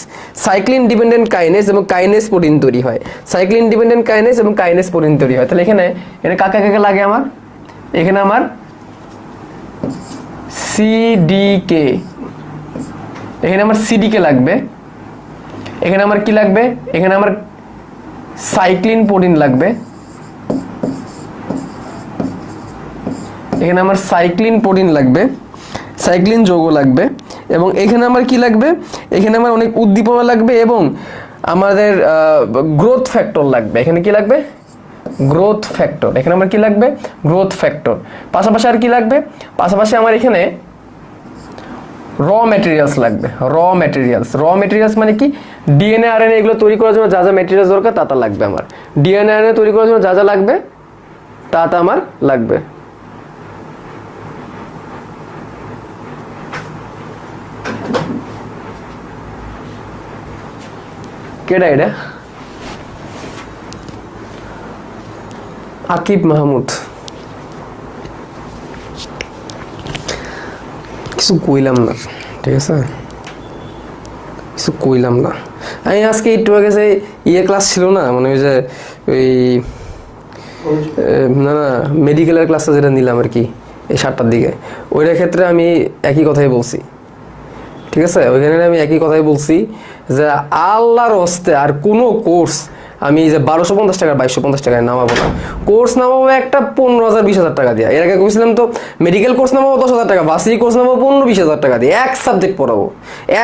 সাইক্লিন ডিপেন্ডেন্ট কাইনেস এবং কাইনেস প্রোটিন তৈরি হয়, সাইক্লিন ডিপেন্ডেন্ট কাইনেস এবং কাইনেস প্রোটিন তৈরি হয়। তাহলে এখানে কাকে কাকে লাগে আমার, এখানে আমার সিডিকে, এখানে আমার সিডিকে লাগবে, এখানে আমার কি লাগবে, এখানে আমার সাইক্লিন প্রোটিন লাগবে, এখানে আমার সাইক্লিন প্রোটিন লাগবে, সাইক্লিন যৌগ লাগবে, এবং এখানে আমার কি লাগবে, এখানে আমার অনেক উদ্দীপনা লাগবে এবং আমাদের গ্রোথ ফ্যাক্টর লাগবে। এখানে কি লাগবে, গ্রোথ ফ্যাক্টর, এখানে আমার কি লাগবে, গ্রোথ ফ্যাক্টর। পাশাপাশি আর কি লাগবে, পাশাপাশি আমার এখানে র ম্যাটেরিয়ালস লাগবে, র ম্যাটেরিয়ালস মানে কি, ডিএনএ আরএনএ এগুলো তৈরি করার জন্য যা যা ম্যাটেরিয়ালস দরকার তা লাগবে আমার, ডিএনএ আরএনএ তৈরি করার জন্য যা যা লাগবে তা আমার লাগবে। কেডা এটা, আকিব মাহমুদ, কিছু কইলাম না, ঠিক আছে, কিছু কইলাম না। আমি আজকে একটু আগে যে ক্লাস ছিল না, মানে ওই যে ওই না মেডিকেলের ক্লাসটা যেটা নিলাম আর কি এই 7টার দিকে, ওইটার ক্ষেত্রে আমি একই কথাই বলছি। ঠিক আছে, ওইখানে আমি একই কথাই বলছি যে আল্লাহর হস্তে আর কোনো কোর্স আমি যে 1250 টাকা 2250 টাকায় নামাবো না। কোর্স নামাবো একটা 15,000 20,000 টাকা দিয়ে। এর আগে বলছিলাম তো মেডিকেল কোর্স নামাবো 10,000 টাকা, ভার্সিটি কোর্স নামাবো 15-20,000 টাকা দিয়ে, এক সাবজেক্ট পড়াবো,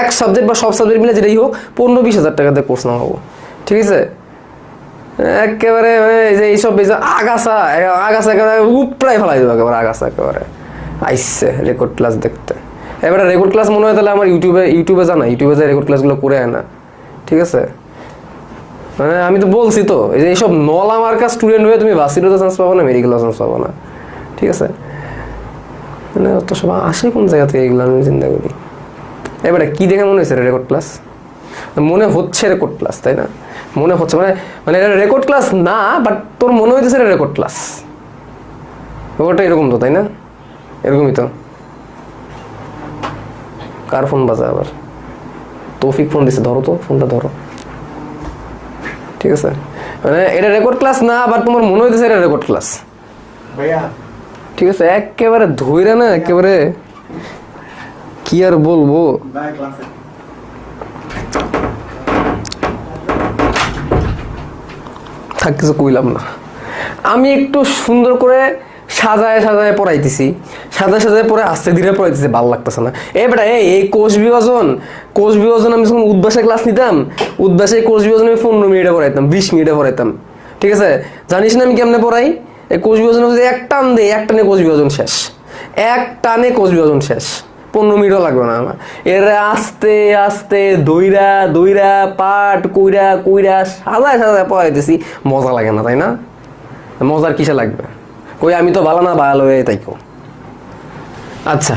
এক সাবজেক্ট বা সব সাবজেক্ট মিলে যেটাই হোক 15-20,000 টাকা দিয়ে কোর্স নামাবো। ঠিক আছে, একেবারে যে এইসব আগাছা একেবারে উপরাই ফেলাই দেবো, একেবারে আগাছা একেবারে আইসছে রেকর্ড ক্লাস দেখতে। এবারে রেকর্ড ক্লাস মনে হয় তাহলে আমার ইউটিউবে জানা, ইউটিউবে যে রেকর্ড ক্লাসগুলো করে আয় না। ঠিক আছে, মানে আমি তো বলছি তো এই যে এইসব নলা মার্কা স্টুডেন্ট হয়ে তুমি ভার্সিটিতে চান্স পাবো না, মেডিকেল চান্স পাবো না। ঠিক আছে, মানে অত সব আসে কোন জায়গা থেকে এগুলো আমি চিন্তা করি। এবারে কি দেখে মনে হয়েছে রেকর্ড ক্লাস, মনে হচ্ছে রেকর্ড ক্লাস, তাই না? মনে হচ্ছে মানে মানে এটা রেকর্ড ক্লাস না, বাট তোর মনে হইতেছে এটা রেকর্ড ক্লাস। ব্যাপারটা এরকম তো, তাই না? এরকমই তো। কার ফোন বাজে আবার? তৌফিক ফোন দিছে, ধরো তো ফোনটা, ধরো। ঠিক আছে, মানে এটা রেকর্ড ক্লাস না, বাট তোমার মনে হইতেছে এটা রেকর্ড ক্লাস। ঠিক আছে, একেবারে ধইরা না, একেবারে কি আর বলবো। থাক, কিছু কইলাম না। আমি একটু সুন্দর করে সাজায় সাজায় পড়াইতেছি, সাজায় পড়ে আস্তে ধীরে পড়াইতেছি, ভালো লাগতেছে না। বেটা এই কোষ বিভাজন আমি যখন উদ্ভাসে ক্লাস নিতাম, উদ্ভাসে কোষ বিভাজন আমি 15 মিনিটে পড়াইতাম, 20 মিনিটে পড়াইতাম। ঠিক আছে, জানিস না আমি কেমনে পড়াই? এই কোষ বিভাজন এক টানে কোষ বিভাজন শেষ, এক টানে কোষ বিভাজন শেষ, 15 মিনিটও লাগবে না আমার। এর আস্তে আস্তে দইরা পাট কইরা সাজায় পড়াইতেছি, মজা লাগে না, তাই না? মজার কিসে লাগবে? কই আমি তো ভালো না, ভালো হয়ে তাইকো। আচ্ছা,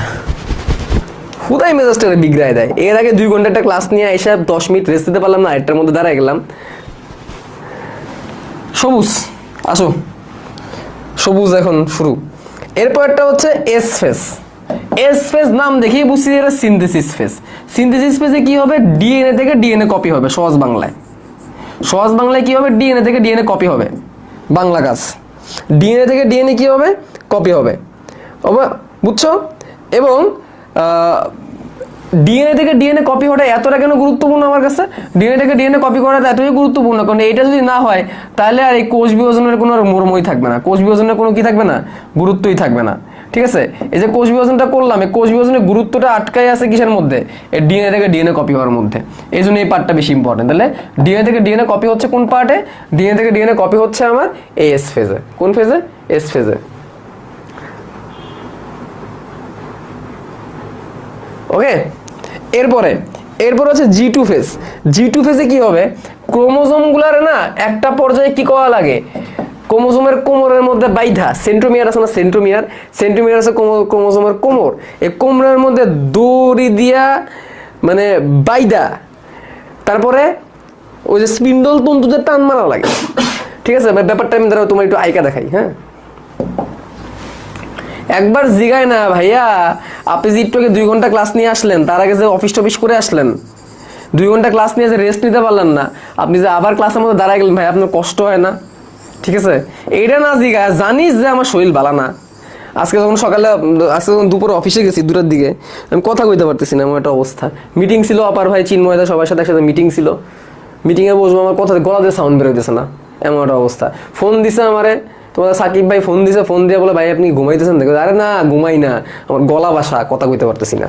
হুদাই মেজাজটা বিগড়ায় দেয়। এর আগে 2 ঘন্টা একটা ক্লাস নিয়ে এসে 10 মিনিট রেস্ট দিতে পারলাম না, এটার মধ্যে দাঁড়ায় গেলাম। সবুজ, আসো, সবুজ এখন শুরু। এরপরটা হচ্ছে এস ফেজ। নাম দেখেই বুঝছি এটা সিনথেসিস ফেজ। সিনথেসিস ফেজে কি হবে? ডিএনএ থেকে ডিএনএ কপি হবে। সহজ বাংলায় কি হবে? ডিএনএ থেকে ডিএনএ কপি হবে, বাংলা কাজ। ডিএনএ থেকে ডিএনএ কি হবে? কপি হবে, বুঝছো? এবং ডিএনএ থেকে ডিএনএ কপি হওয়াটা এতটা কেন গুরুত্বপূর্ণ আমার কাছে? ডিএনএ থেকে ডিএনএ কপি করাটা এতই গুরুত্বপূর্ণ কারণ এটা যদি না হয় তাহলে আর এই কোষ বিভাজনের কোনো মর্মই থাকবে না, কোষ বিভাজনের কোনো কি থাকবে না, গুরুত্বই থাকবে না। ঠিক আছে, এই যে কোষ বিভাজনটা করলাম, এই কোষ বিভাজনের গুরুত্বটা আটকাই আছে কিসের মধ্যে? এই ডিএনএ থেকে ডিএনএ কপি হওয়ার মধ্যে। এই জন্য এই পার্টটা বেশি ইম্পর্টেন্ট। তাহলে ডিএনএ থেকে ডিএনএ কপি হচ্ছে কোন পার্টে? ডিএনএ থেকে ডিএনএ কপি হচ্ছে আমার এই এস ফেজে। কোন ফেজে? এস ফেজে। ওকে, এরপরে এরপর হচ্ছে G2 ফেজ। G2 ফেজে কি হবে, ক্রোমোজোমগুলার না একটা পর্যায়ে কি করা লাগে, ক্রোমোজোমের কোমরের মধ্যে বাইধা, সেন্ট্রোমিয়ার আছে না, সেন্ট্রোমিয়ার আছে ক্রোমোজোমের কোমর, এই কোমরের মধ্যে দড়ি দিয়া মানে বাইধা তারপরে ওই যে স্পিন্ডল তন্তুতে টান মারা লাগে। ঠিক আছে, ব্যাপারটা আমি ধরো তোমার একটু আইকা দেখাই। হ্যাঁ, একবার জিগায় না ভাইয়া, আপনি যে একটু 2 ঘন্টা ক্লাস নিয়ে আসলেন, তার আগে যে অফিস টফিস করে আসলেন, 2 ঘন্টা ক্লাস নিয়ে যে রেস্ট নিতে পারলেন না, আপনি যে আবার ক্লাসের মধ্যে দাঁড়ায় গেলেন, ভাই আপনার কষ্ট হয় না? ঠিক আছে, এইটা না জিগায়, জানিস যে আমার শরীর ভালো না। আজকে যখন দুপুরে অফিসে গেছি 2টার দিকে, আমি কথা কইতে পারতেছি না, এমন একটা অবস্থা। মিটিং ছিল, অপার ভাই চিন্ময়দা সবার সাথে একসাথে মিটিং ছিল, মিটিংয়ে বসবো, আমার কথা গলা দিয়ে সাউন্ড বেরোইতেছে না, এমন একটা অবস্থা। ফোন দিছে আমারে, তোমাদের সাকিব ভাই ফোন দিছে, ফোন দিয়ে বলে ভাই আপনি ঘুমাইতেছেন? দেখো, আরে না ঘুমাই না, আমার গলা বাসা, কথা কইতে পারতেছি না।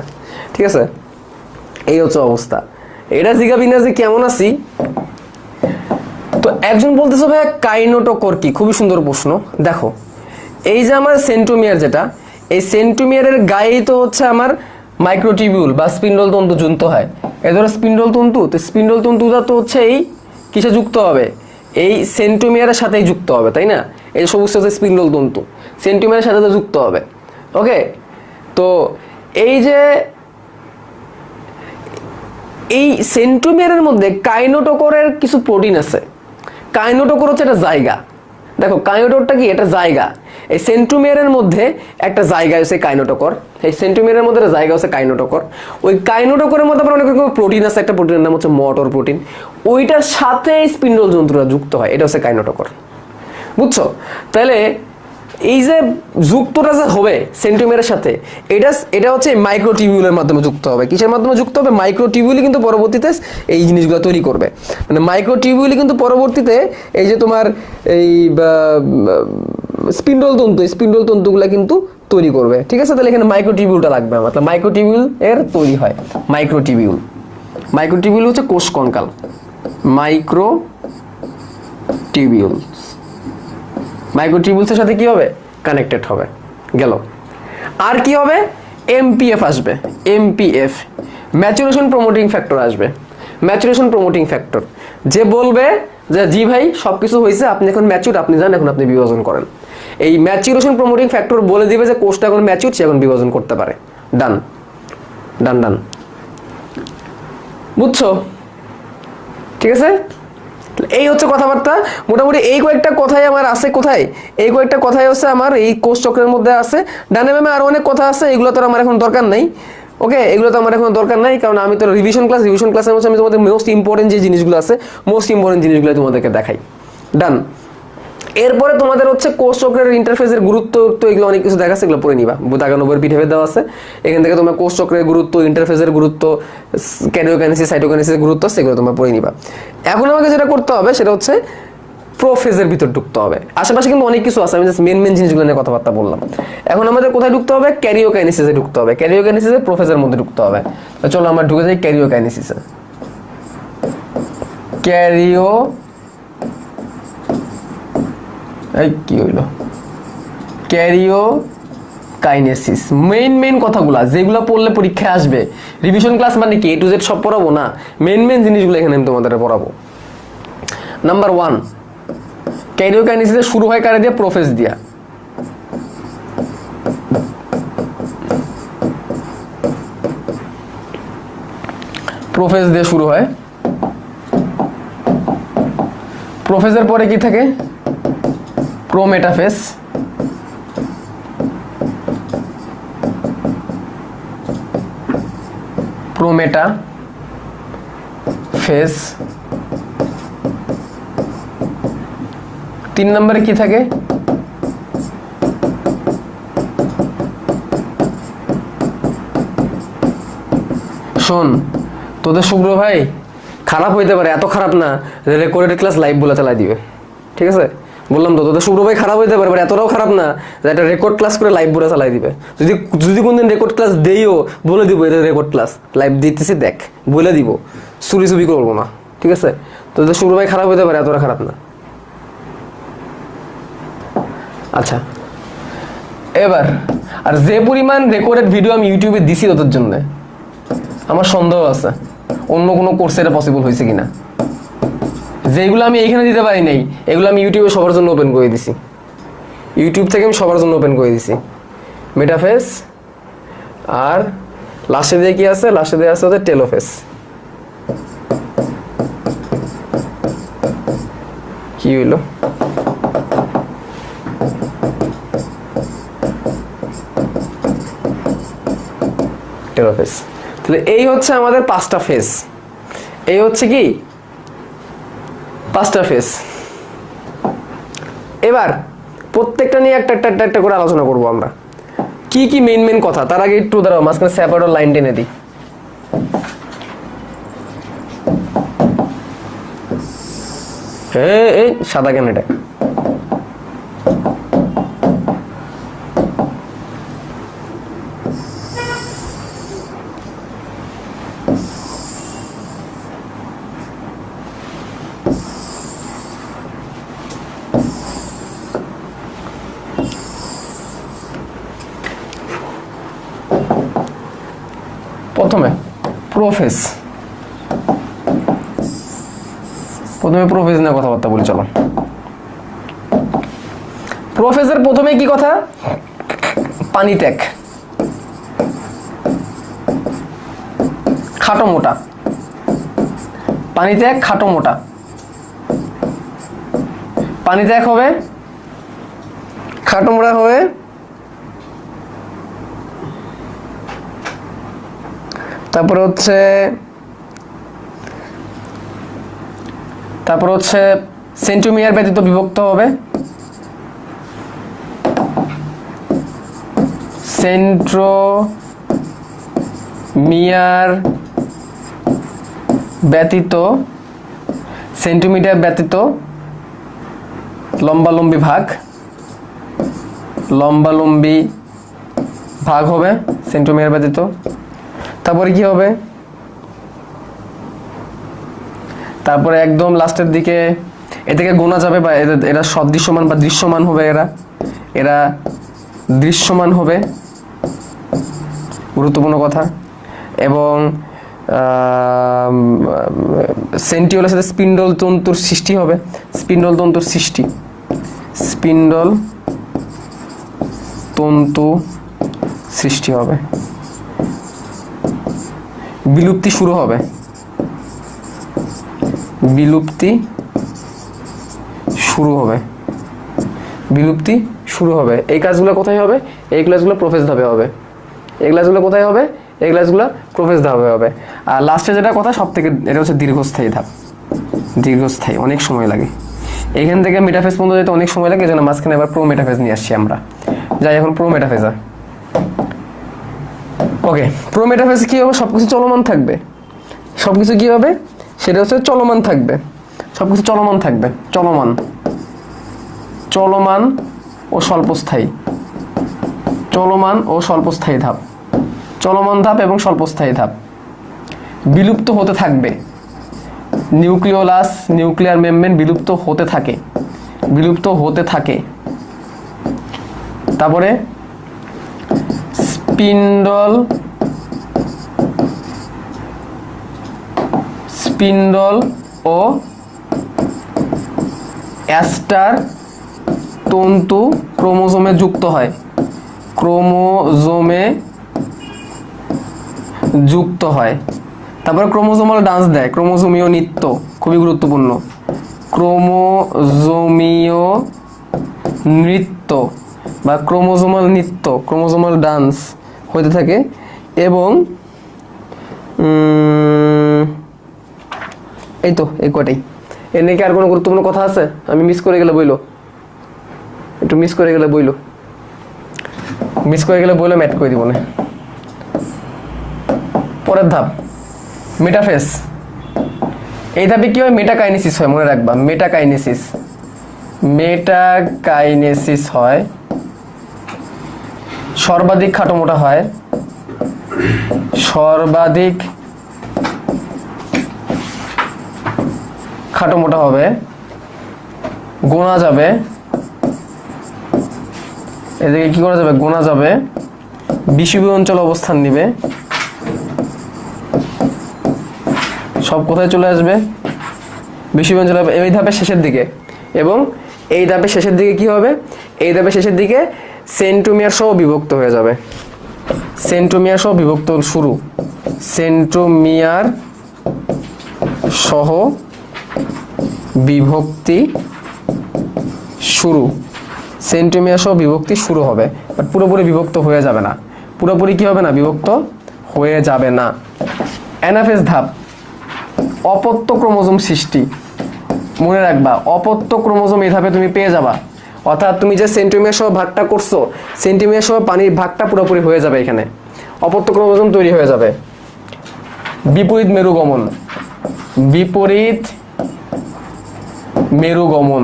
ঠিক আছে, এই হচ্ছে অবস্থা। এটা জিগাবি না যে কেমন আছি। তো একজন বলতেছে ভাই কাইনোটোকর কি, খুবই সুন্দর প্রশ্ন। দেখো, এই যে আমার সেন্ট্রোমিয়ার, যেটা এই সেন্ট্রোমিয়ারের গায়েই তো হচ্ছে আমার মাইক্রোটিবিউল বা স্পিন্ডল তন্তু যুক্ত হয়। এ ধরো স্পিন্ডল তন্তু, তো স্পিন্ডল তন্তুটা তো হচ্ছে এই কিসে যুক্ত হবে, এই সেন্ট্রোমিয়ারের সাথেই যুক্ত হবে, তাই না? এই সমস্ত হচ্ছে স্পিন্ডল তন্তু, সেন্ট্রোমিয়ারের সাথে তো যুক্ত হবে। ওকে, তো এই যে এই সেন্ট্রোমিয়ারের মধ্যে কাইনোটোকরের কিছু প্রোটিন আছে। কাইনোটোকর হচ্ছে একটা জায়গা। দেখো, কাইনোটোকরটা কি, এটা জায়গা। এই সেন্ট্রোমিয়ারের মধ্যে একটা জায়গা হচ্ছে কাইনোটোকর, এই সেন্ট্রোমিয়ারের মধ্যে একটা জায়গা হচ্ছে কাইনোটোকর। ওই কাইনোটোকরের মধ্যে আবার অনেক রকম প্রোটিন আছে, একটা প্রোটিনের নাম হচ্ছে মোটর প্রোটিন, ওইটার সাথে স্পিন্ডল যন্ত্রটা যুক্ত হয়, এটা হচ্ছে কাইনোটোকর। বুঝছো? তাহলে এই যে যুক্তটা যে হবে সেন্ট্রোমিয়ারের সাথে, এটা হচ্ছে মাইক্রোটিবিউলের মাধ্যমে যুক্ত হবে। কিসের মাধ্যমে যুক্ত হবে? মাইক্রোটিবিউলই কিন্তু পরবর্তীতে এই জিনিসগুলো তৈরি করবে। মানে মাইক্রোটিবিউলই কিন্তু পরবর্তীতে এই যে তোমার এই স্পিন্ডল তন্তুগুলো কিন্তু তৈরি করবে। ঠিক আছে, তাহলে এখানে মাইক্রোটিবিউলটা লাগবে আমার। তাহলে মাইক্রোটিবিউল এর তৈরি হয় মাইক্রোটিবিউল হচ্ছে কোষ কঙ্কাল, মাইক্রোটিবিউলসের সাথে কি হবে, কানেক্টেড হবে। গেল, আর কি হবে, এমপিএফ আসবে, এমপিএফ ম্যাচুরেশন প্রমোটিং ফ্যাক্টর আসবে। ম্যাচুরেশন প্রমোটিং ফ্যাক্টর যে বলবে যে জি ভাই সবকিছু হয়েছে, আপনি এখন ম্যাচুর, আপনি যান, এখন আপনি বিভাজন করেন। এই ম্যাচুরেশন প্রমোটিং ফ্যাক্টর বলে দিবে যে কোষটা এখন ম্যাচুর, সে এখন বিভাজন করতে পারে। ডান ডান ডান, বুঝছো? ঠিক আছে, এই হচ্ছে কথাবার্তা। মোটামুটি এই কয়েকটা কথাই আমার আছে। কোথায়? এই কয়েকটা কথাই হচ্ছে আমার এই কোষ চক্রের মধ্যে আছে। ডানে বামে আরো অনেক কথা আছে, এগুলো তো আমার এখন দরকার নাই। ওকে, এগুলো তো আমার এখন দরকার নাই, কারণ আমি তো রিভিশন ক্লাসের মধ্যে আমি তোমাদের মোস্ট ইম্পর্টেন্ট যে জিনিসগুলো আছে, মোস্ট ইম্পর্টেন্ট জিনিসগুলো তোমাদেরকে দেখাই। ডান। এরপরে তোমাদের হচ্ছে কোষ চক্রের ইন্টারফেসের গুরুত্ব, তো এগুলো অনেক কিছু দেখাচ্ছে, এগুলো পড়ে নিবা, 90 পিঠে দেওয়া আছে। এখান থেকে তোমার কোষ চক্রের গুরুত্ব, ইন্টারফেসের গুরুত্ব, ক্যারিওকাইনেসিস, সাইটোকাইনেসিসের গুরুত্ব আছে, এগুলো তোমরা পড়ে নিবা। এখন আমাকে যেটা করতে হবে সেটা হচ্ছে প্রোফেজের ভিতর ঢুকতে হবে। আশেপাশে কিন্তু অনেক কিছু আছে, আমি জাস্ট মেন জিনিসগুলো নিয়ে কথাবার্তা বললাম। এখন আমাদের কোথায় ঢুকতে হবে? ক্যারিওকাইনেসিসে ঢুকতে হবে। ক্যারিওকাইনেসিসে প্রোফেজের মধ্যে ঢুকতে হবে। চলো আমরা ঢুকে যাই ক্যারিওকাইনেসিসে। কি হইল? ক্যারিওকাইনেসিস মেইন কথাগুলা যেগুলো পড়লে পরীক্ষায় আসবে। রিভিশন ক্লাস মানে কি A to Z সব পড়াবো না, মেইন জিনিসগুলো এখানে আমি তোমাদের পড়াবো। নাম্বার 1, ক্যারিওকাইনেসিস শুরু হয় কারে দিয়ে? প্রোফেজ দিয়া। প্রোফেজ দিয়ে শুরু হয়। প্রোফেজের পরে কি থাকে? প্রোমেটাফেজ। প্রোমেটাফেজ 3 নম্বরে কি থাকে? শোন, তোদের শুভ্র ভাই খারাপ হইতে পারে, এত খারাপ না রেকর্ডেড ক্লাস লাইভ বলে চালাই দিবে। ঠিক আছে, বললাম তো তোদের শুভ্র ভাই খারাপ হইতে পারে, এতটাও খারাপ না যে একটা রেকর্ড ক্লাস করে লাইভ বলে চালাই দিবে। যদি কোনদিন রেকর্ড ক্লাস দেইও, বলে দিব এটা রেকর্ড ক্লাস, লাইভ দিতেছি দেখ, বলে দিব, চুরি করবো না। ঠিক আছে, তোদের শুভ্র ভাই খারাপ হইতে পারে, এতটা খারাপ না। আচ্ছা, এবার আর যে পরিমাণ রেকর্ডেড ভিডিও আমি ইউটিউবে দিছি তোদের জন্য, আমার সন্দেহ আছে অন্য কোনো কোর্সে এটা পসিবল হয়েছে কিনা। যেগুলো আমি এইখানে দিতে পারি নাই এগুলো আমি ইউটিউবে সবার জন্য ওপেন করে দিছি, ইউটিউব থেকে আমি সবার জন্য ওপেন করে দিছি মেটাফেস। আর লাস্টে দিয়ে কি আছে, লাস্টে দিয়ে আছে হচ্ছে টেলোফেস। কি হইলো, টেলোফেস। তাহলে এই হচ্ছে আমাদের 5টা ফেস, এই হচ্ছে কি 5টা ফেস। এবার প্রত্যেকটা নিয়ে একটা একটা একটা করে আলোচনা করব আমরা, কি কি মেইন মেইন কথা। তার আগে একটু দাঁড়াও, মাঝখানে সেপারেট লাইন টেনে দিই। এই সাদা কেন এটা? প্রথমে প্রোফেস, নিয়ে কথাবার্তা বলি। চলো, প্রোফেসের প্রথমে কি কথা, পানি ত্যাগ, খাটো মোটা, পানি ত্যাগ খাটো মোটা। পানি ত্যাগ হবে, খাটো মোটা হবে, তারপরে হচ্ছে সেন্ট্রোমিয়ার ব্যতীত বিভক্ত হবে, সেন্ট্রোমিয়ার ব্যতীত, সেন্টিমিটার ব্যতীত লম্বালম্বি ভাগ হবে সেন্ট্রোমিয়ার ব্যতীত। তারপরে কি হবে, তারপরে একদম লাস্টের দিকে এ থেকে গোনা যাবে, বা এরা সদৃশ্যমান বা দৃশ্যমান হবে, এরা দৃশ্যমান হবে, গুরুত্বপূর্ণ কথা। এবং সেন্টিওলের সাথে স্পিন্ডল তন্তুর সৃষ্টি হবে, স্পিন্ডল তন্তু সৃষ্টি হবে। বিলুপ্তি শুরু হবে, বিলুপ্তি শুরু হবে। এই কাজগুলো কোথায় হবে, এই ক্লাসগুলো প্রোফেস ধাপে হবে। এই ক্লাসগুলো কোথায় হবে, এই ক্লাসগুলো প্রোফেস ধাপে হবে। আর লাস্টে যেটা কথা সব থেকে, এটা হচ্ছে দীর্ঘস্থায়ী ধাপ, দীর্ঘস্থায়ী, অনেক সময় লাগে। এখান থেকে মেটাফেজ পর্যন্ত যেতে অনেক সময় লাগে, যেন মাঝখানে আবার প্রো মেটাফেজ নিয়ে আসছি আমরা। যাই এখন প্রো মেটাফেজে। ওকে, প্রো মেটাফেজ কি হবে, সবকিছু চলমান থাকবে। সবকিছু কি হবে, সেটা হচ্ছে চলমান থাকবে, সবকিছু চলমান থাকবে, চলমান ও স্বল্পস্থায়ী, চলমান ও স্বল্পস্থায়ী ধাপ, চলমান ধাপ এবং স্বল্পস্থায়ী ধাপ। বিলুপ্ত হতে থাকবে, নিউক্লিওলাস, নিউক্লিয়ার মেমব্রেন বিলুপ্ত হতে থাকে। তারপরে স্পিন্ডল ও অ্যাস্টার তন্তু ক্রোমোজোমে যুক্ত হয়, তারপরে ক্রোমোজোমাল ডান্স দেয়, ক্রোমোজোমীয় নৃত্য, খুবই গুরুত্বপূর্ণ। ক্রোমোজোমীয় নৃত্য বা ক্রোমোজোমাল নৃত্য, ক্রোমোজোমাল ডান্স হতে থাকে। এবং এই তো এই কটাই। এর নাকি আর কোনো গুরুত্বপূর্ণ কথা আছে, আমি মিস করে গেলে বইলো, মিস করে গেলে ম্যাট করে দিব না। পরের ধাপ মেটাফেজ। এই ধাপে কি হয়, মেটাকাইনেসিস হয়, মনে রাখবা, মেটাকাইনেসিস হয়, সর্বাধিক খাটো মোটা হয়, সর্বাধিক খাটো মোটা হবে, গোনা যাবে, এদিকে কি করা যাবে, গোনা যাবে, বিষুবীয় অঞ্চল অবস্থান নিবে, সব কোথায় চলে আসবে? বিষুবীয় অঞ্চলে এই ধাপের শেষের দিকে। এবং এই ধাপের শেষের দিকে কি হবে? এই ধাপের শেষের দিকে সেন্ট্রোমিয়ার সহ বিভক্ত হয়ে যাবে। সেন্ট্রোমিয়ার সহ বিভক্ত শুরু, সেন্ট্রোমিয়ার সহ বিভক্তি শুরু, সেন্ট্রোমিয়ার সহ বিভক্তি শুরু হবে, বাট পুরোপুরি বিভক্ত হয়ে যাবে না। পুরোপুরি কি হবে না? বিভক্ত হয়ে যাবে না। অ্যানাফেজ ধাপ, অপত্য ক্রোমোজোম সৃষ্টি। মনে রাখবা, অপত্য ক্রোমোজোম এই ধাপে তুমি পেয়ে যাবা। অর্থাৎ তুমি যে সেন্ট্রোমিয়ার সহ ভাগটা করছো, সেন্ট্রোমিয়ার সহ পানির ভাগটা পুরোপুরি হয়ে যাবে এখানে, অপত্য ক্রোমোজোম তৈরি হয়ে যাবে। বিপরীত মেরুগমন, বিপরীত মেরুগমন,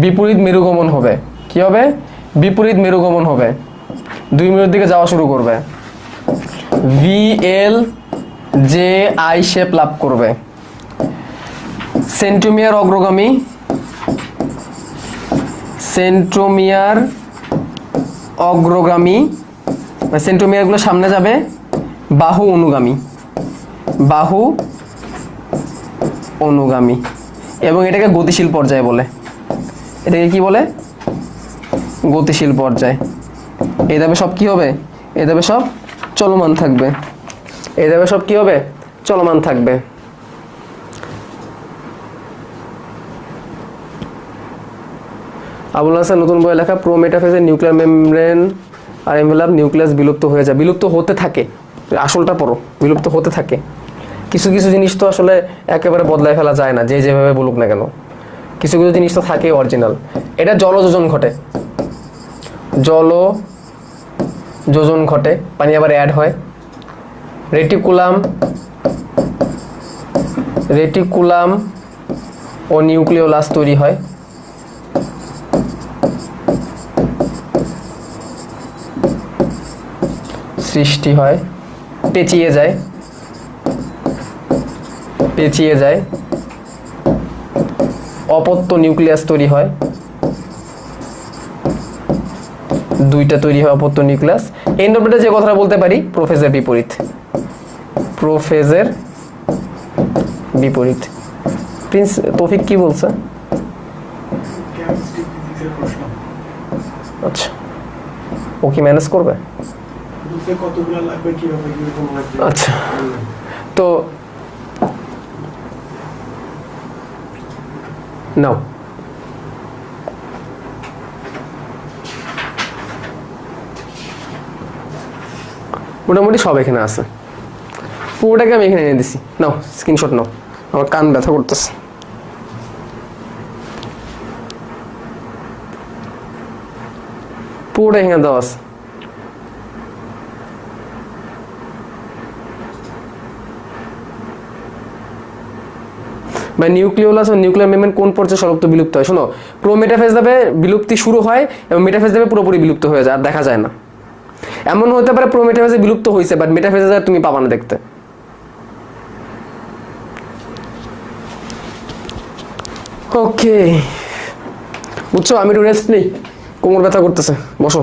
বিপরীত মেরুগমন হবে। কি হবে? বিপরীত মেরুগমন হবে, 2 মেরুর দিকে যাওয়া শুরু করবে, VL যে আই শেপ লাভ করবে। সেন্ট্রোমিয়ার অগ্রগামী, সেন্ট্রোমিয়ার অগ্রগামী, সেন্ট্রোমিয়ারগুলো সামনে যাবে, বাহু অনুগামী, বাহু অনুগামী। এবং এটাকে গতিশীল পর্যায় বলে। এটাকে কি বলে? গতিশীল পর্যায়। এই ধাপে সব কি হবে? এই ধাপে সব চলমান থাকবে। এই ধাপে সব কি হবে? চলমান থাকবে। আবুল হাসান নতুন বইয়ে লেখা, প্রোমেটাফেজের নিউক্লিয়ার মেমব্রেন আর এনভেলাপ নিউক্লিয়াস বিলুপ্ত হয়ে যায়। বিলুপ্ত হতে থাকে, আসলটা পড়ো, বিলুপ্ত হতে থাকে। কিছু কিছু জিনিস তো আসলে একেবারে বদলায় ফেলা যায় না, যে যেভাবে বলুক না কেন। কিছু কিছু জিনিস তো থাকে অরিজিনাল। এটা জলযোজন ঘটে, জলযোজন ঘটে, পানি আবার অ্যাড হয়। রেটিকুলাম ও নিউক্লিওলাস তৈরি হয়। সৃষ্টি হয়, পেঁচিয়ে যায়, অপত্য নিউক্লিয়াস তৈরি হয়, 2টা তৈরি হয় অপত্য নিউক্লিয়াস। এন্ডোপ্লাজমে যে কথাটা বলতে পারি, প্রোফেজের বিপরীত, প্রোফেজের বিপরীত। প্রিন্স তৌফিক কি বলছে? আচ্ছা, ও কি ম্যানেজ করবে? আচ্ছা, তো নাও মোটামুটি সব এখানে আছে, পুরোটাকে আমি এখানে এনে দিছি। নাও স্ক্রিনশট নাও, আমার কান ব্যথা করতেছে। পুরোটা এখানে দেওয়া আছে। বা নিউক্লিওলাস ও নিউক্লিয়ার মেমব্রেন কোন পর্যায়ে সর্বত্র বিলুপ্ত হয়? শোনো, প্রোমেটাফেজ ধাপে বিলুপ্তি শুরু হয় এবং মেটাফেজ ধাপে পুরোপুরি বিলুপ্ত হয়ে যায়, আর দেখা যায় না। এমন হতে পারে প্রোমেটাফেজে বিলুপ্ত হয়েছে, বাট মেটাফেজে তুমি পাবা না দেখতে। ওকে, বুঝছো? আমি একটু রেস্ট নেই, কোমর ব্যথা করতেছে, বসো।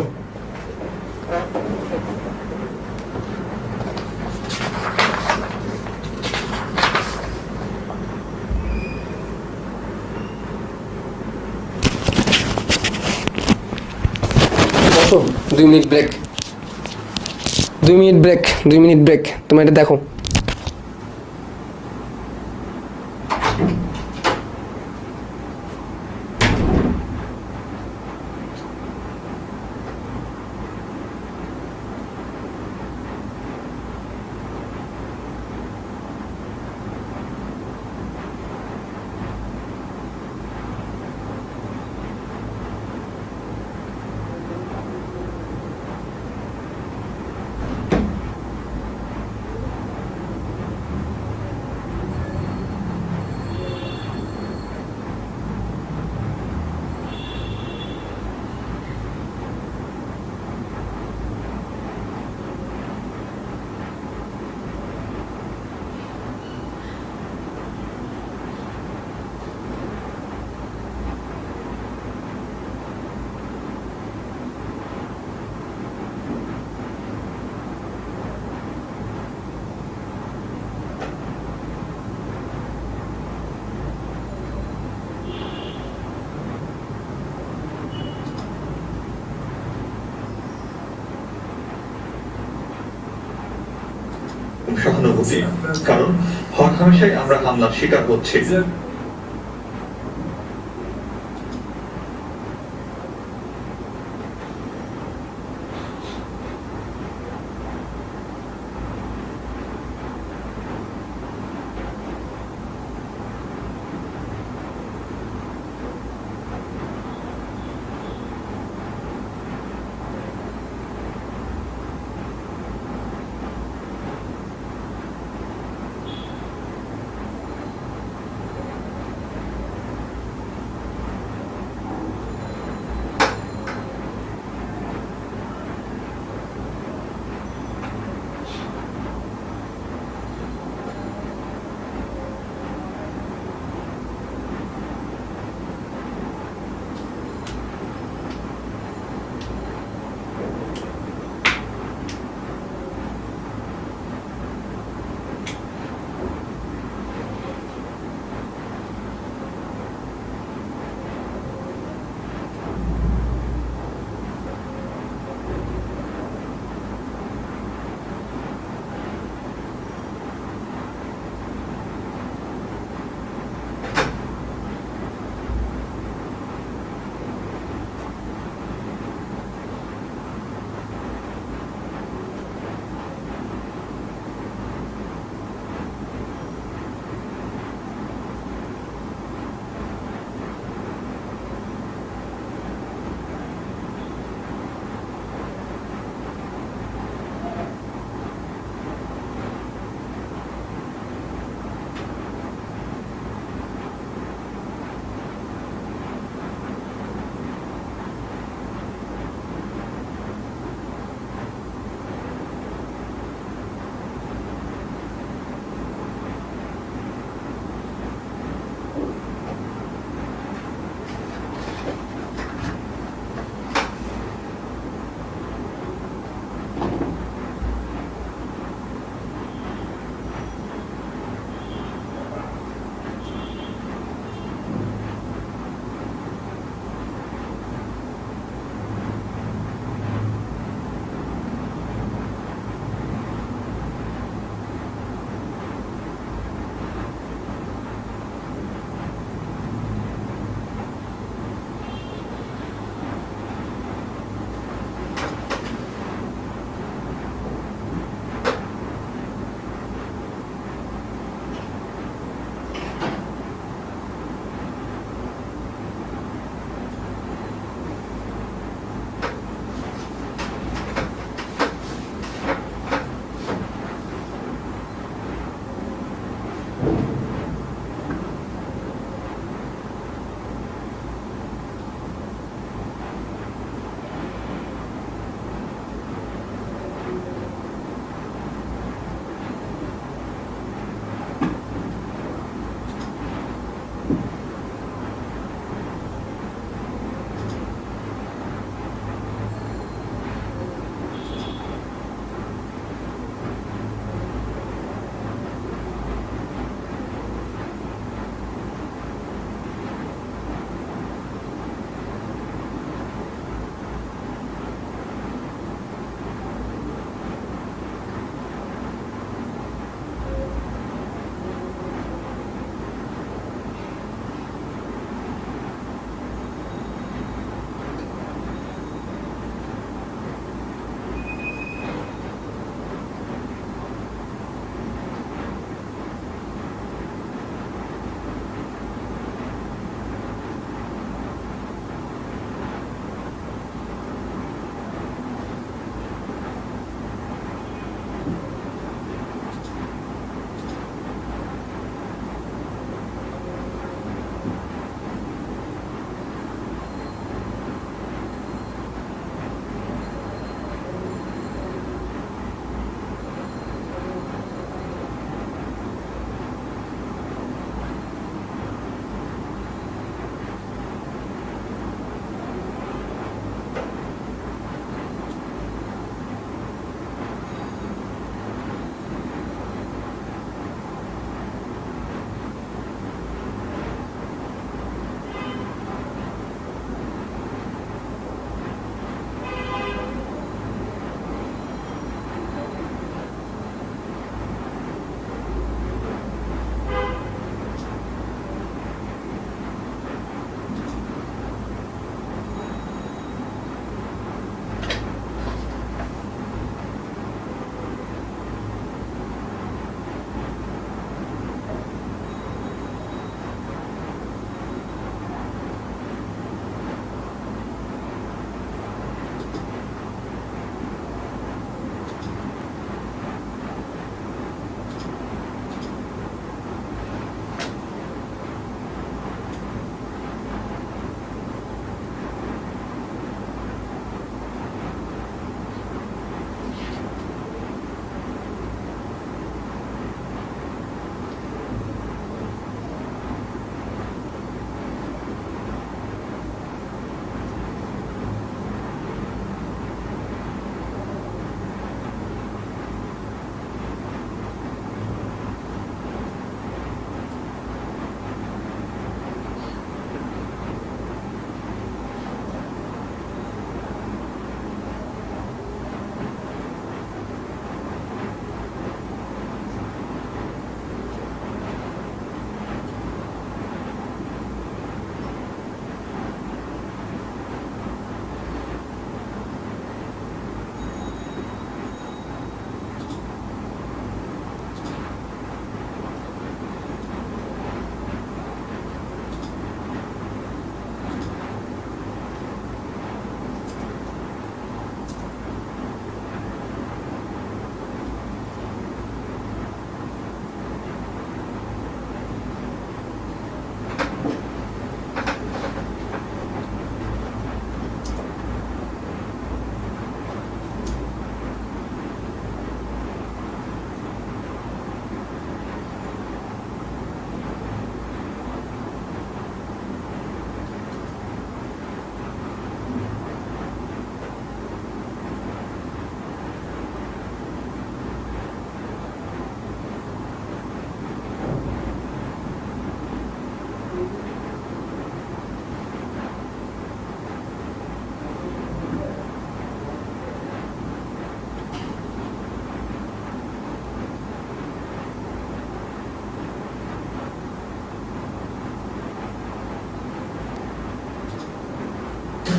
বসো, 2 minute break, 2 minute break, 2 minute break. তুমি এটা দেখো। হুমকি, কারণ হরহামেশাই আমরা হামলার শিকার হচ্ছি।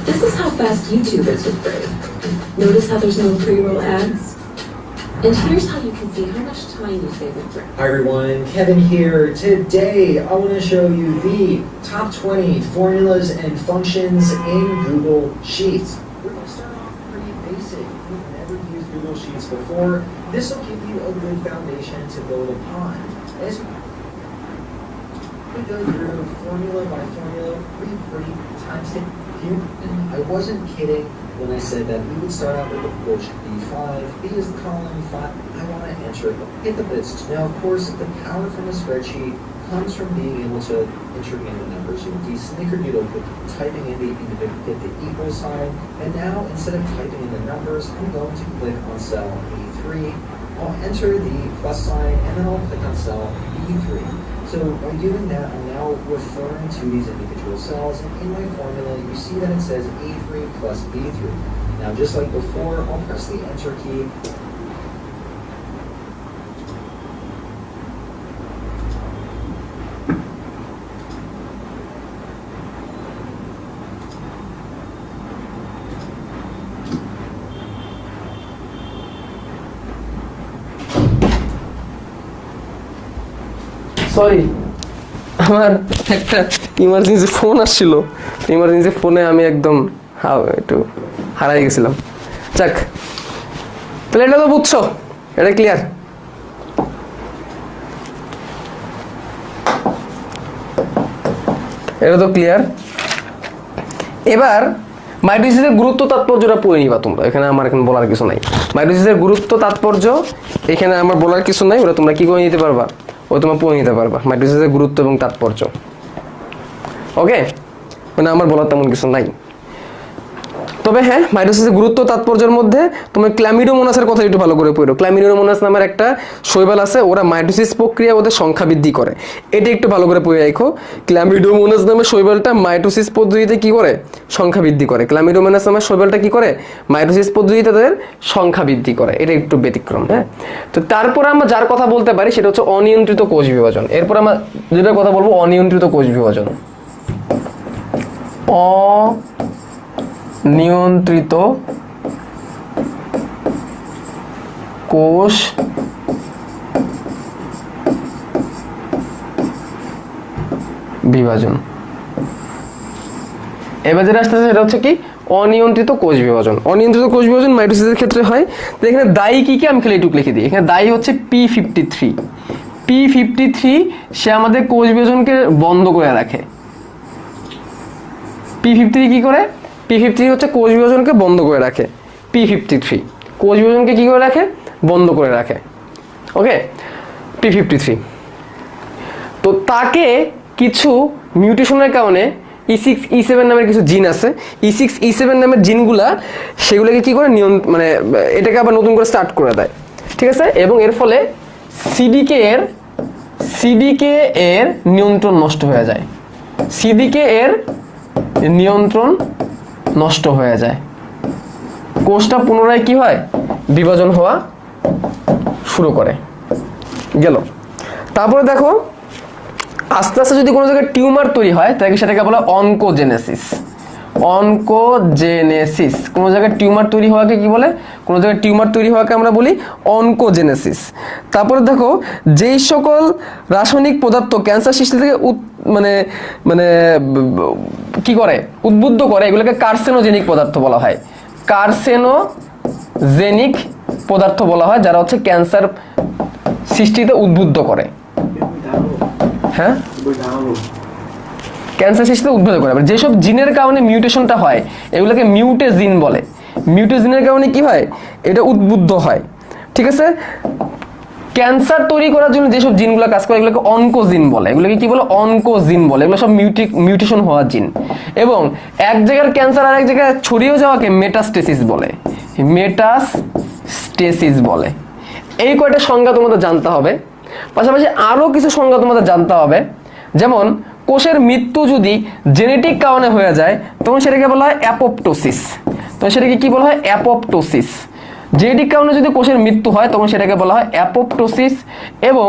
This is how fast YouTubers would Brave. Notice how there's no pre-roll ads? And here's how you can see how much time you save with Brave. Hi everyone, Kevin here. Today I want to show you the top 20 formulas and functions in Google Sheets. We're going to start off pretty basic. If you've never used Google Sheets before, this will give you a good foundation to build upon. As we go through formula by formula, pretty time stamp here, and I wasn't kidding when I said that we would start out with the push B5, B is the column, 5, I want to enter it, hit the bits. Now, of course, the power from a spreadsheet comes from being able to enter in the numbers. You would be snickerdoodle, typing in the individual, hit the equal sign, and now, instead of typing in the numbers, I'm going to click on cell E3, I'll enter the plus sign, and then I'll click on cell E3. So by doing that, I'm now referring to these individual cells, and in my formula, you see that it says A3 plus B3. Now, just like before, I'll press the Enter key. Sorry, আমার একটা ইমার্জেন্সি ফোন আসছিল, ইমার্জেন্সি ফোনে আমি একদম একটু হারাই গেছিলাম। যাক, তাহলে এটা তো বুঝছো, এটা ক্লিয়ার। এটা তো ক্লিয়ার। এবার মাইটোসিসের গুরুত্ব তাৎপর্যটা পড়ে নিবা তোমরা, এখানে আমার এখন বলার কিছু নাই। মাইটোসিসের গুরুত্ব তাৎপর্য এখানে আমার বলার কিছু নাই, ওরা তোমরা কি করে নিতে পারবা, ও তোমরা পড়ে নিতে পারবা মাইটোসিসের গুরুত্ব এবং তাৎপর্য। ওকে, মানে আমার বলার তেমন কিছু নাই। তবে হ্যাঁ, মাইটোসিসের গুরুত্ব তাৎপর্যের মধ্যে তুমি ক্ল্যামিডোমোনাসের কথা একটু ভালো করে পড়ো। ক্ল্যামিডোমোনাস নামের একটা শৈবাল আছে, ওরা মাইটোসিস প্রক্রিয়া ওদের সংখ্যা বৃদ্ধি করে, এটা একটু ভালো করে পড়ে রাখো। ক্ল্যামিডোমোনাস নামের শৈবালটা মাইটোসিস পদ্ধতিতে কি করে, সংখ্যা বৃদ্ধি করে। ক্ল্যামিডোমোনাস নামের শৈবালটা কি করে, মাইটোসিস পদ্ধতিতে তাদের সংখ্যা বৃদ্ধি করে, এটা একটু ব্যতিক্রম। হ্যাঁ, তো তারপর আমরা যার কথা বলতে পারি সেটা হচ্ছে অনিয়ন্ত্রিত কোষ বিভাজন। এরপর আমরা যেটা কথা বলবো অনিয়ন্ত্রিত কোষ বিভাজন। নিয়ন্ত্রিত কোষ বিভাজন। এবার যেটা আসতেছে সেটা হচ্ছে কি অনিয়ন্ত্রিত কোষ বিভাজন। অনিয়ন্ত্রিত কোষ বিভাজন মাইটোসিসের ক্ষেত্রে হয়। তো এখানে দায়ী কি কি আমি খালি একটু লিখে দিই। এখানে দায়ী হচ্ছে P53। P53 সে আমাদের কোষ বিভাজনকে বন্ধ করে রাখে। P53 কি করে, P53 হচ্ছে কোষ বিভাজনকে বন্ধ করে রাখে। P53 কোষ বিভাজনকে কি করে রাখে, বন্ধ করে রাখে। ওকে, P53 তো তাকে কিছু মিউটেশনের কারণে E6 E7 নামের কিছু জিন আছে, E6 E7 নামের জিনগুলা সেগুলোকে কি করে মানে এটাকে আবার নতুন করে স্টার্ট করে দেয়, ঠিক আছে। এবং এর ফলে সিডিকে এর নিয়ন্ত্রণ নষ্ট হয়ে যায়। সিডিকে এর নিয়ন্ত্রণ নষ্ট হয়ে যায়, কোষটা পুনরায় কি হয়, বিভাজন হওয়া শুরু করে গেল। তারপরে দেখো আস্তে আস্তে যদি কোনো জায়গায় টিউমার তৈরি হয় তাহলে সেটাকে বলা হয় অনকোজেনেসিস। অনকোজেনেসিস, কোনো জায়গায় টিউমার তৈরি হওয়াকে কি বলে, কোনো জায়গায় টিউমার তৈরি হওয়াকে আমরা বলি অনকোজেনেসিস। তারপরে দেখো যেই সকল রাসায়নিক পদার্থ ক্যান্সার সৃষ্টি থেকে মানে মানে কি করে, উদ্বুদ্ধ করে, এগুলোকে কার্সিনোজেনিক পদার্থ বলা হয়। কার্সিনোজেনিক পদার্থ বলা হয় যারা হচ্ছে ক্যান্সার সৃষ্টিতে উদ্বুদ্ধ করে। হ্যাঁ, ক্যান্সার সৃষ্টিতে উদ্বুদ্ধ করে। যেসব জিনের কারণে মিউটেশনটা হয় এগুলোকে মিউটেজিন বলে। মিউটেজিনের কারণে কি হয়, এটা উদ্বুদ্ধ হয়, ঠিক আছে। ক্যান্সার তৈরি করার জন্য যেসব জিনগুলো কাজ করে এগুলোকে অনকোজিন বলে। এগুলোকে কি বলে, অনকোজিন বলে। এগুলো সব মিউটেশন হওয়া জিন। এবং এক জায়গার ক্যান্সার আর এক জায়গায় ছড়িয়ে যাওয়াকে মেটাস্টেসিস বলে। মেটাস্টেসিস বলে। এই কয়টা সংজ্ঞা তোমাদের জানতে হবে। পাশাপাশি আরো কিছু সংজ্ঞা তোমাদের জানতে হবে, যেমন কোষের মৃত্যু যদি জেনেটিক কারণে হয়ে যায় তখন সেটাকে বলা হয় অ্যাপোপ্টোসিস। তখন সেটাকে কি বলা হয়, অ্যাপোপ্টোসিস। জেনেটিক কারণে যদি কোষের মৃত্যু হয় তখন সেটাকে বলা হয় অ্যাপোপ্টোসিস। এবং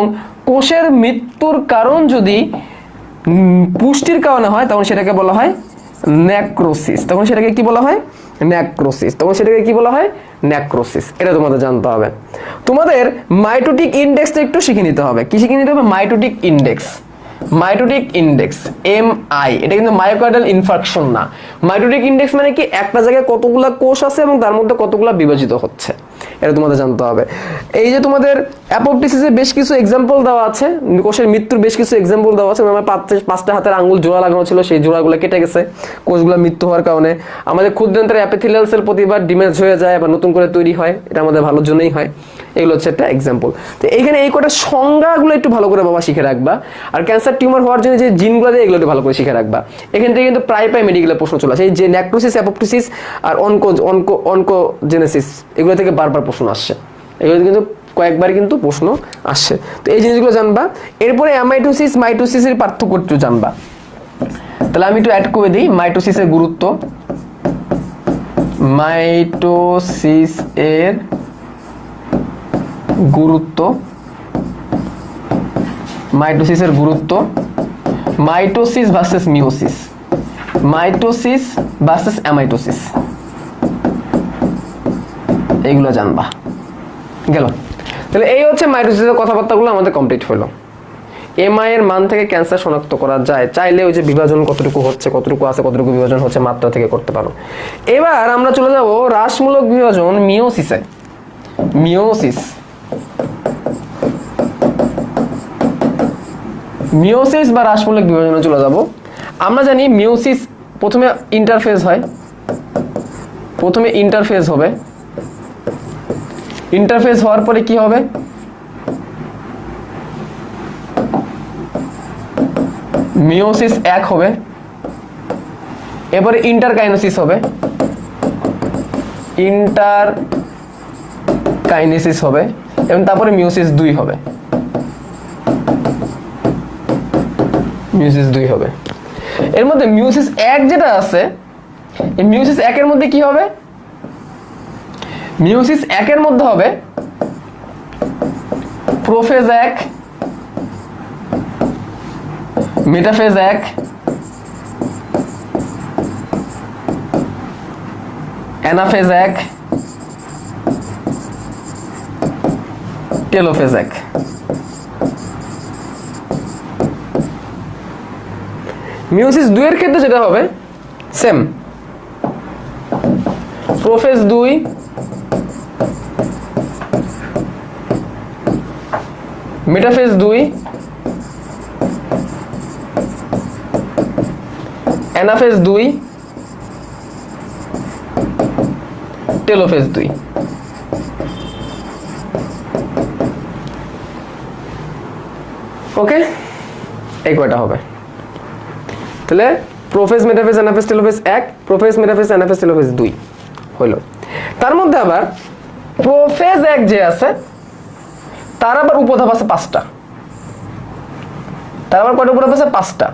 কোষের মৃত্যুর কারণ যদি পুষ্টির কারণে হয় তখন সেটাকে বলা হয় ন্যাক্রোসিস, তখন সেটাকে কি বলা হয়? ন্যাক্রোসিস। তখন সেটাকে কি বলা হয়? ন্যাক্রোসিস। এটা তোমাদের জানতে হবে। তোমাদের মাইটোটিক ইন্ডেক্সটা একটু শিখে নিতে হবে। কি শিখে নিতে হবে? Mitotic index. Mitotic index MI, এটা কিন্তু মায়োকার্ডিয়াল ইনফার্কশন না। মাইটোটিক ইন্ডেক্স মানে কি? একটা জায়গায় কতগুলা কোষ আছে এবং তার মধ্যে কতগুলা বিভাজিত হচ্ছে, এটা তোমাদের জানতে হবে। এই যে তোমাদের অ্যাপোপ্টোসিসের বেশ কিছু এক্সাম্পল দেওয়া আছে, কোষের মৃত্যুর বেশ কিছু এক্সাম্পল দেওয়া আছে। আমার 5টা হাতের আঙ্গুল জোড়া লাগানো ছিল, সেই জোড়াগুলো কেটে গেছে কোষগুলো মৃত্যু হওয়ার কারণে। আমাদের ক্ষুদ্রান্তের অ্যাপিথেলিয়াল সেল প্রতিবার ডিমেজ হয়ে যায় বা নতুন করে তৈরি হয়, এটা আমাদের ভালোর জন্যই হয়। এগুলো হচ্ছে একটা এক্সাম্পল। তো এইখানে এই কটা সংজ্ঞাগুলো একটু ভালো করে বাবা শিখে রাখবা। আর ক্যান্সার টিউমার হওয়ার জন্য যে জিনগুলো দেয় এগুলো একটু ভালো করে শিখে রাখবা। এখান থেকে কিন্তু প্রায় মেডিকেলের প্রশ্ন চলে আসে। এই যে ন্যাক্রোসিস, অ্যাপোপ্টোসিস আর অনকোজেনেসিস, এগুলো থেকে বারবার প্রশ্ন আসছে। এগুলো কিন্তু কয়েকবার কিন্তু প্রশ্ন আসছে। তো এই জিনিসগুলো জানবা। এরপরে অ্যামাইটোসিস মাইটোসিসের পার্থক্য একটু জানবা। তাহলে আমি একটু অ্যাড করে দিই মাইটোসিসের গুরুত্ব। মাইটোসিস এর গুরুত্ব, মাইটোসিসের গুরুত্ব, mitosis versus meiosis, mitosis versus amitosis, এইগুলো জানবা। গেল। তাহলে এই হচ্ছে মাইটোসিসের কথাবার্তাগুলো আমাদের কমপ্লিট হলো। MI এর মান থেকে ক্যান্সার শনাক্ত করা যায়, চাইলে ওই যে বিভাজন কতটুকু হচ্ছে, কতটুকু আছে, কতটুকু বিভাজন হচ্ছে মাত্রা থেকে করতে পারো। এবার আমরা চলে যাব হ্রাসমূলক বিভাজন মিওসিসে। মিওসিস, মিওসিস বা হ্রাসমূলক বিভাজনে চলে যাব। আমরা জানি মিওসিস প্রথমে ইন্টারফেজ হয়, প্রথমে ইন্টারফেজ হবে। ইন্টারফেজ হওয়ার পরে কি হবে? মিওসিস 1 হবে, এরপরে ইন্টারকাইনেসিস হবে, ইন্টারকাইনেসিস হবে এবং তারপরে মিওসিস 2 হবে, মিওসিস 2 হবে। এর মধ্যে মিওসিস 1 যেটা আছে, এই মিওসিস 1 এর মধ্যে কি হবে? মিওসিস 1 এর মধ্যে হবে prophase 1, metaphase 1, anaphase 1, telophase 1। Meiosis 2 এর ক্ষেত্রে যেটা হবে same, prophase 2, metaphase 2, anaphase 2, telophase 2। ওকে, এই কয়টা হবে। তাহলে prophase, metaphase, anaphase, telophase 1, prophase, metaphase, anaphase, telophase 2 হইল। তার মধ্যে আবার প্রোফেজ 1 যে আছে তার আবার উপধাপ আছে 5টা। তার আবার কয়টা উপধাপ আছে? 5টা।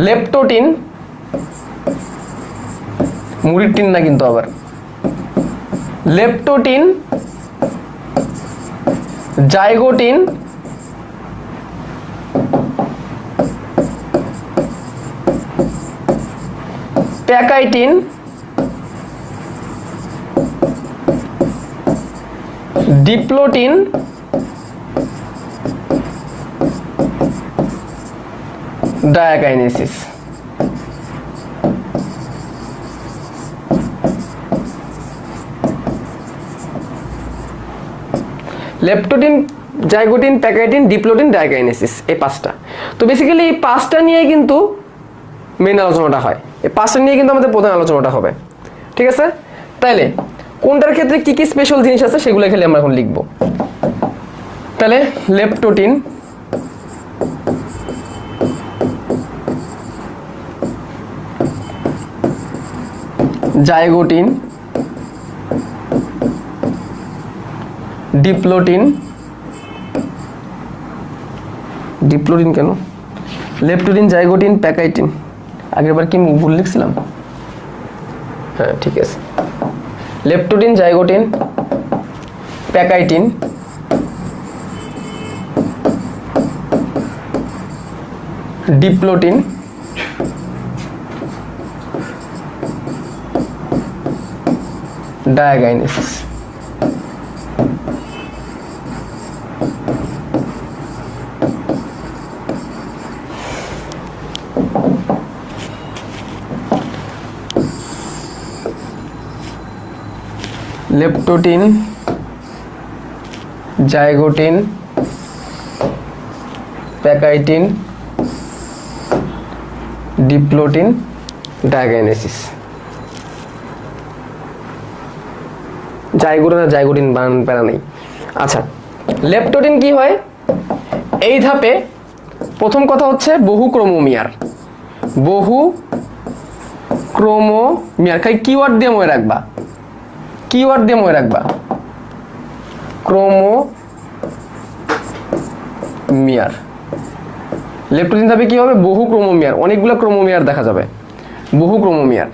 লেপ্টোটিন, মুড়ির টিন না কিন্তু, আবার leptotene, zygotene, pachytene, diplotene, diakinesis. Leptotene, zygotene, pachytene, diplotene, diakinesis, এই 5টা। তো বেসিক্যালি এই 5টা নিয়ে কিন্তু মেন আলোচনাটা হয়। এই 5টা নিয়ে কিন্তু আমাদের প্রধান আলোচনাটা হবে। ঠিক আছে? তাইলে কোনটার ক্ষেত্রে কি কি স্পেশাল জিনিস আছে সেগুলো খেলে আমরা এখন লিখব। তাহলে লেপ্টোটিন, জাইগোটিন, ডিপ্লোটিন, ডিপ্লোটিন কেন? Leptotene, zygotene, pachytene. আগেরবার কি ভুল লিখছিলাম? হ্যাঁ ঠিক আছে। Leptotene, zygotene, pachytene, diplotene, diakinesis. Leptotene, zygotene, pachytene, diplotene, diakinesis. Zygotene বানান প্যারা নেই। আচ্ছা, লেপটোটিন কি হয় এই ধাপে? প্রথম কথা হচ্ছে বহু ক্রোমোমিয়ার। খালি কিওয়ার্ড দিয়ে মনে রাখবা, ক্রোমোমিয়ার। লেপটোটিন ধাপে কি হবে? বহু ক্রোমোমিয়ার, অনেকগুলো ক্রোমোমিয়ার দেখা যাবে, বহু ক্রোমোমিয়ার।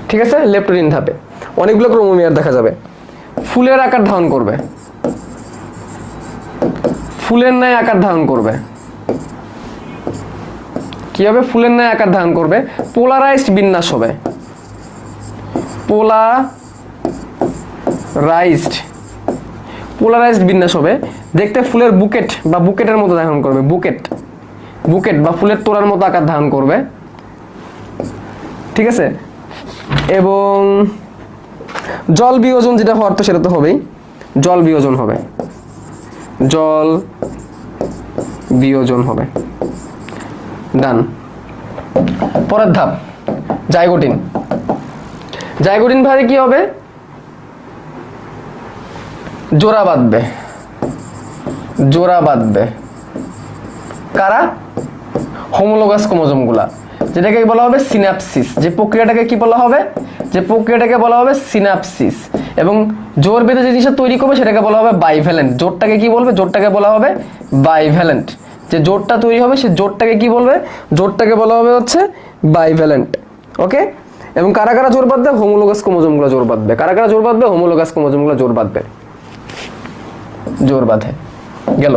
ঠিক আছে, লেপটোটিন ধাপে অনেকগুলো ক্রোমোমিয়ার দেখা যাবে। ফুলের আকার ধারণ করবে, ফুলের ন্যায় আকার ধারণ করবে। কি হবে? ফুলের ন্যায় আকার ধারণ করবে। পোলারাইজড বিন্যাস হবে, পোলারাইজড বিন্যাস হবে। দেখতে ফুলের বুকেট বা বুকেটের মতো ধারণ করবে, বুকেট বা ফুলের তোড়ার মতো আকার ধারণ করবে। ঠিক আছে, এবং জল বিয়োজন যেটা হওয়ার তো সেটা তো হবেই, জল বিয়োজন হবে। ডান। পরের ধাপ জাইগোটিন। জাইগোটিন ভারে কি হবে? জোড়া বাঁধবে। কারা? হোমোলোগাস ক্রোমোজোমগুলা, যেটাকে বলা হবে সিনাপসিস। যে প্রক্রিয়াটাকে বলা হবে সিনাপসিস। এবং জোর বেঁধে যে জিনিসটা তৈরি করবে সেটাকে বলা হবে বাইভ্যালেন্ট। জোরটাকে কি বলবে? জোরটাকে বলা হবে বাইভ্যালেন্ট। যে জোরটা তৈরি হবে সে জোরটাকে কি বলবে? জোরটাকে বলা হবে হচ্ছে বাইভ্যালেন্ট। ওকে, এবং কারা কারা জোর বাঁধবে? হোমোলোগাস ক্রোমোজোমগুলো জোর বাঁধবে। কারা কারা জোর বাঁধবে? হোমোলোগাস ক্রোমোজোমগুলো জোর বাঁধে। গেল।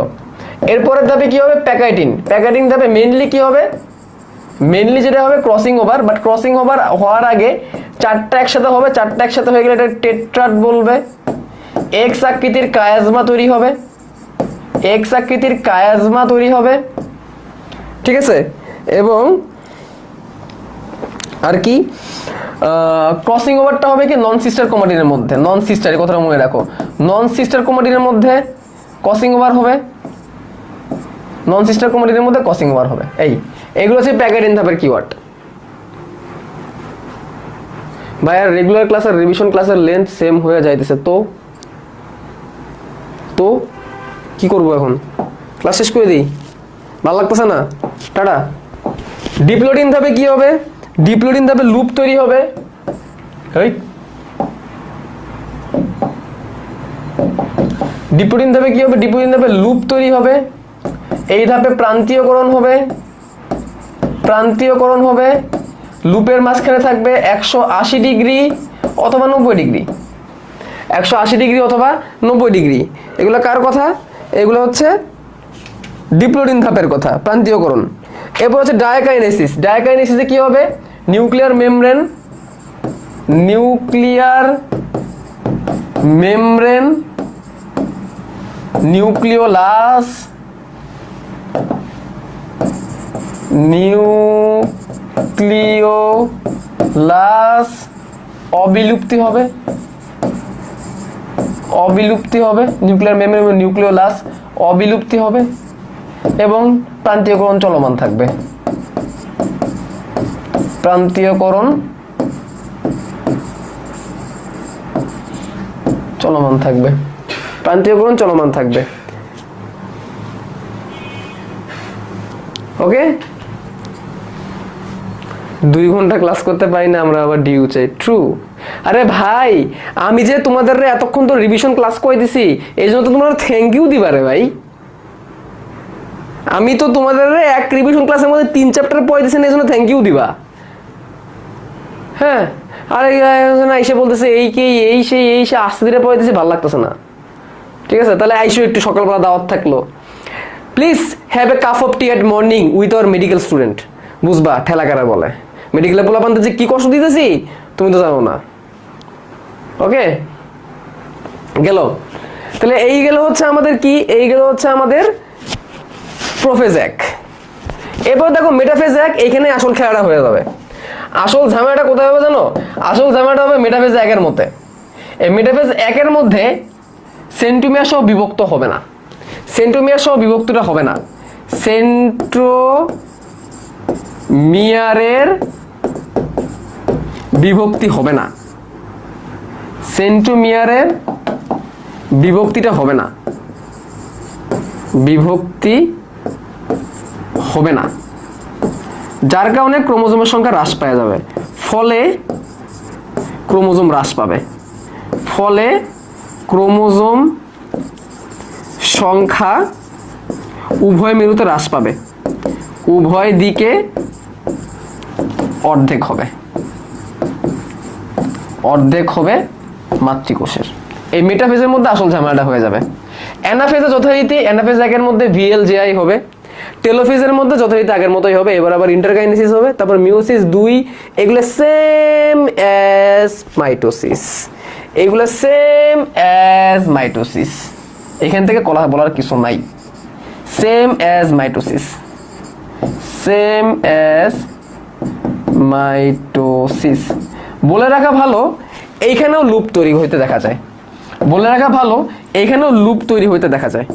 এরপরের ধাপে কি হবে? প্যাকাইটিন ধাপে মেইনলি কি হবে? মেইনলি যেটা হবে crossing over, but crossing over হওয়ার আগে চারটা একসাথে হবে। চারটা একসাথে হয়ে গেলে এটা টেট্রাড বলবে। এক্স আকৃতির কায়াজমা তৈরি হবে। ঠিক আছে, এবং আর কি ক্রসিং ওভারটা হবে কি নন সিস্টার ক্রোমাটিনের মধ্যে। নন সিস্টার, এই কথাটা মনে রাখো, নন সিস্টার ক্রোমাটিনের মধ্যে ক্রসিং ওভার হবে। এইগুলো হচ্ছে প্যাকেটিন ধাপের কিওয়ার্ড। ভাইয়া রেগুলার ক্লাস আর রিভিশন ক্লাসের লেন্থ সেম হয়ে যাইতেছে, তো কি করব এখন? ক্লাস শেষ করে দিই? ভালো লাগতেছে না? টাটা। ডিপ্লোটিন ধাপে কি হবে? ডিপ্লোটিন ধাপে লুপ তৈরি হবে। ডিপ্লোটিন ধাপে কি হবে? ডিপ্লোটিন ধাপে লুপ তৈরি হবে। এই ধাপে প্রান্তীয়করণ হবে। লুপের মাঝখানে থাকবে 180 ডিগ্রি অথবা 90 ডিগ্রি। 180 ডিগ্রি অথবা 90 ডিগ্রি। এগুলো কার কথা? এগুলো হচ্ছে ডিপ্লোটিন ধাপের কথা, প্রান্তীয়করণ। এরপর হচ্ছে ডায়াকাইনেসিস। ডায়াকাইনেসিসে কি হবে? নিউক্লিয়ার মেমব্রেন, নিউক্লিওলাস, অবিলুপ্তি হবে। নিউক্লিয়ার মেমব্রেন, নিউক্লিওলাস অবিলুপ্তি হবে এবং প্রান্তীয়করণ চলমান থাকবে। প্রান্তীয়করণ চলমান থাকবে। ওকে, 2 ঘন্টা ক্লাস করতে পারি না আমরা, আবার ডিউ চাই। ট্রু। আরে ভাই, আমি যে তোমাদের এতক্ষণ তো রিভিশন ক্লাস করে দিছি, এই জন্য তো তোমরা থ্যাংক ইউ দিবা রে ভাই। আমি তো তোমাদের এক রিভিশন ক্লাসের মধ্যে 3 চ্যাপ্টার পড়ে দিয়েছেন, এই জন্য থ্যাংক ইউ দিবা। হ্যাঁ, আর এসে বলতেছে এই সেই আস্তে ধীরে পড়ে দিয়েছে, ভালো লাগতেছে না। ঠিক আছে, তাহলে আইসো, একটু সকালবেলা দাওয়াত থাকলো। Please have a cup of T at morning with our medical student. বুঝবা ঠেলা কারা বলে? মেডিকেলে পোলাপানতে যে কি কষ্ট দিতেছি তুমি তো জানো না। ওকে গেল। তাহলে এই গেল হচ্ছে আমাদের কি, এই গেল হচ্ছে আমাদের প্রোফেজ এক। এরপর দেখো মেটাফেজ এক, এইখানে আসল খেলাটা হয়ে যাবে। আসল ঝামেলাটা কোথায় হবে জানো? আসল ঝামেলাটা হবে মেটাফেজ একের মধ্যে। এই মেটাফেজ একের মধ্যে সেন্টোমিয়ার সহ বিভক্ত হবে না, সেন্টোমিয়ার সহ বিভক্তটা হবে না, সেন্ট্রোমিয়ারের বিভক্তি হবে না, সেন্টোমিয়ারের বিভক্তিটা হবে না, বিভক্তি হবে না, যার কারণে ক্রোমোজোমের সংখ্যা হ্রাস পাওয়া যাবে, ফলে ক্রোমোজোম হ্রাস পাবে, ফলে ক্রোমোজোম সংখ্যা উভয় মেরুতে হ্রাস পাবে, উভয় দিকে অর্ধেক হবে, অর্ধেক হবে মাতৃকোষের। এই মেটাফেজের মধ্যে আসল ঝামেলাটা হয়ে যাবে। অ্যানাফেজে যথারীতি অ্যানাফেজ একের মধ্যে VLGI হবে, টেলোফেজের মধ্যে যথারীতি আগের মতোই হবে, এবার আবার ইন্টারকাইনেসিস হবে, তারপর মিওসিস 2, এগুলো সেম অ্যাজ মাইটোসিস, এগুলো সেম অ্যাজ মাইটোসিস, এখান থেকে বলার কিছু নাই, same as mitosis, same as mitosis. বলে রাখা ভালো এইখানেও লুপ তৈরি হইতে দেখা যায়, বলে রাখা ভালো এইখানেও লুপ তৈরি হইতে দেখা যায়,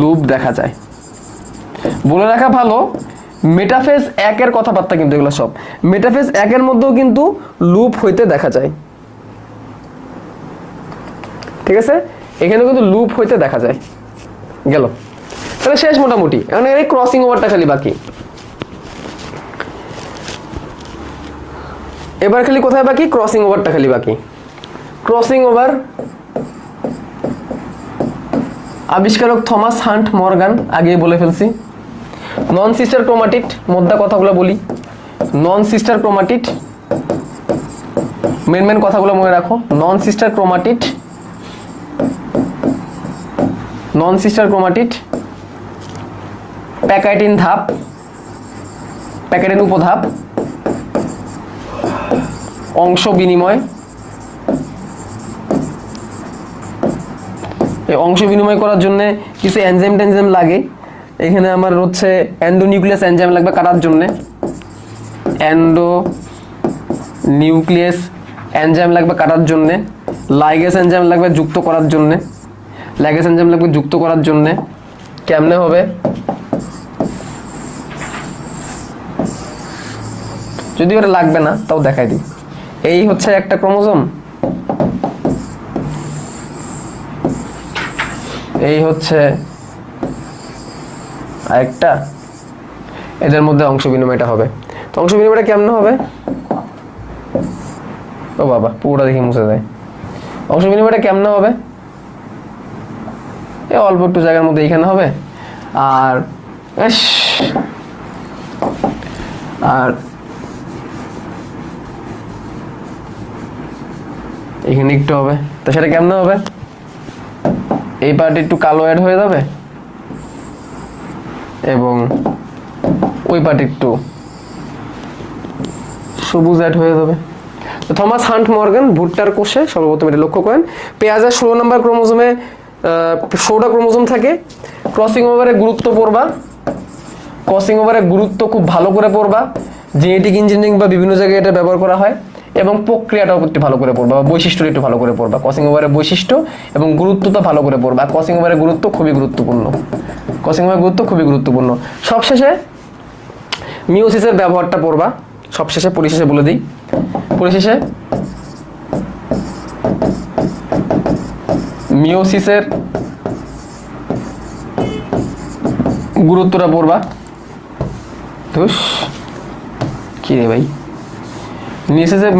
লুপ দেখা যায়। বলে রাখা ভালো মেটাফেজ একের কথাবার্তা কিন্তু এগুলো সব, মেটাফেজ একের মধ্যেও কিন্তু লুপ হইতে দেখা যায়, ঠিক আছে? এখানেও কিন্তু লুপ হইতে দেখা যায়। গেল, তাহলে শেষ মোটামুটি। এখন এই ক্রসিং ওভারটা খালি বাকি। এবার খালি কোথায় বাকি? ক্রসিং ওভারটা খালি বাকি। ক্রসিং ওভার আবিষ্কারক থমাস হান্ট মর্গান, আগেই বলে ফেলছি। নন সিস্টার ক্রোমাটিড, মধ্যে কথাগুলো বলি। নন সিস্টার ক্রোমাটিড, মেন কথাগুলো মনে রাখো। নন সিস্টার ক্রোমাটিড, নন সিস্টার ক্রোমাটিড, প্যাকাইটিন ধাপ, প্যাকাইটিন উপধাপ, অংশ বিনিময়। এই অংশ বিনিময় করার জন্য কিছু এনজাইম টেনজাইম লাগে। এখানে আমার হচ্ছে এন্ডোনিউক্লিয়াস এনজাইম লাগবে কাটার জন্য, এন্ডোনিউক্লিয়াস এনজাইম লাগবে কাটার জন্য, লাইগেস এনজাইম লাগবে যুক্ত করার জন্য, লাইগেস এনজাইম লাগবে যুক্ত করার জন্য। কেমনে হবে? যদি ওটা লাগবে না তাও দেখাই দিই। এই হচ্ছে একটা ক্রোমোজোম, এই হচ্ছে আরেকটা, এদের মধ্যে অংশ বিনিময়টা হবে। তো অংশ বিনিময়টা কেমনে হবে? ও বাবা, পুরোটা দেখি মুছে যায়। অংশ বিনিময়টা কেমনে হবে? এই অল্প একটু জায়গার মধ্যে এইখানে হবে, আর আর এখানে একটু হবে। তো সেটা কেমনে হবে? এই পার্টে একটু কালো অ্যাড হয়ে যাবে এবং ওই পার্টে একটু সবুজ অ্যাড হয়ে যাবে। তো থমাস হান্ট মর্গান ভুট্টার কোষে সর্বপ্রথম এটা লক্ষ্য করেন। পেঁয়াজের 16 নম্বর ক্রোমোজোমে 16টা ক্রোমোজোম থাকে। ক্রসিং ওভারের গুরুত্ব পড়বা, ক্রসিং ওভারের গুরুত্ব খুব ভালো করে পড়বা। জেনেটিক ইঞ্জিনিয়ারিং বা বিভিন্ন জায়গায় এটা ব্যবহার করা হয়, এবং প্রক্রিয়াটাও একটু ভালো করে পড়বা, বা বৈশিষ্ট্যটা একটু ভালো করে পড়বা। ক্রসিং ওভারের বৈশিষ্ট্য এবং গুরুত্বটা ভালো করে পড়বা। ক্রসিং ওভারের গুরুত্ব খুবই গুরুত্বপূর্ণ, ক্রসিং ওভারের গুরুত্ব খুবই গুরুত্বপূর্ণ। সবশেষে মিওসিসের ব্যবহারটা পড়বা, সবশেষে পরিশেষে বলে দিই। পরিশেষে মিওসিসের গুরুত্বটা পড়বা। ধুস, কি রে ভাই,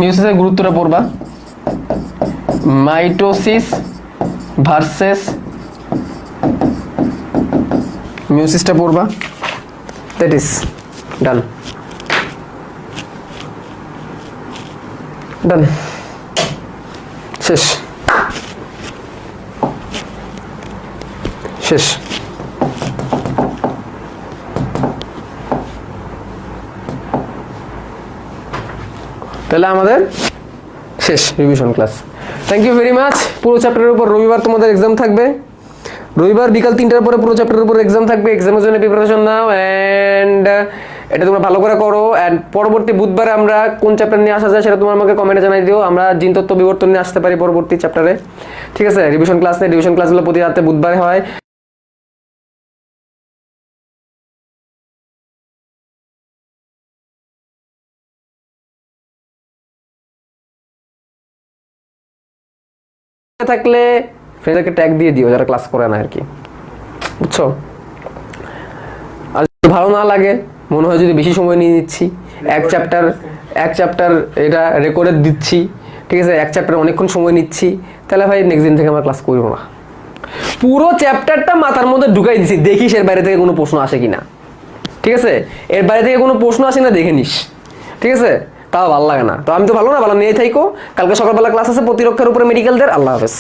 মিওসিসের গুরুত্বটা পড়বা। মাইটোসিস ভার্সেস মিওসিসটা পড়বা। দ্যাট ইজ ডান, ডান, শেষ, শেষ। তাহলে আমাদের শেষ revision class. Thank you very much. পুরো চ্যাপ্টারের উপর রবিবার তোমাদের এক্সাম থাকবে, রবিবার বিকাল 3টার পরে পুরো চ্যাপ্টারের উপর এক্সাম থাকবে। এক্সামের জন্য প্রিপারেশন নাও অ্যান্ড এটা তোমরা ভালো করে করো। অ্যান্ড পরবর্তী বুধবারে আমরা কোন চ্যাপ্টার নিয়ে আসা যায় সেটা তোমরা আমাকে কমেন্টে জানাই দিও। আমরা জিন তত্ত্ব বিবর্তন নিয়ে আসতে পারি পরবর্তী চ্যাপ্টারে, ঠিক আছে? রিভিশন ক্লাস নেই, রিভিশন ক্লাসগুলো প্রতি রাতে বুধবারে হয়। থাকলে ফ্রেন্ডদেরকে ট্যাগ দিয়ে দিও যারা ক্লাস করে না আর কি, বুঝছো? আর যদি ভালো না লাগে, মনে হয় যদি বেশি সময় নিয়ে নিচ্ছি, এক চ্যাপ্টার এটা রেকর্ডে দিচ্ছি, ঠিক আছে, এক চ্যাপ্টার অনেকক্ষণ সময় নিচ্ছি, তাহলে ভাই নেক্সট দিন থেকে আমরা ক্লাস করবো না। পুরো চ্যাপ্টারটা মাথার মধ্যে ঢুকাই দিচ্ছি, দেখিস এর বাইরে থেকে কোনো প্রশ্ন আসে কিনা, ঠিক আছে? এর বাইরে থেকে কোনো প্রশ্ন আসে না দেখে নিস, ঠিক আছে? তাও ভালো লাগে না তো আমি তো ভালো না, ভালো নিয়ে থাইকো। কালকে সকালবেলা ক্লাস আছে প্রতিরক্ষার উপরে মেডিকেলদের। আল্লাহ হাফেজ।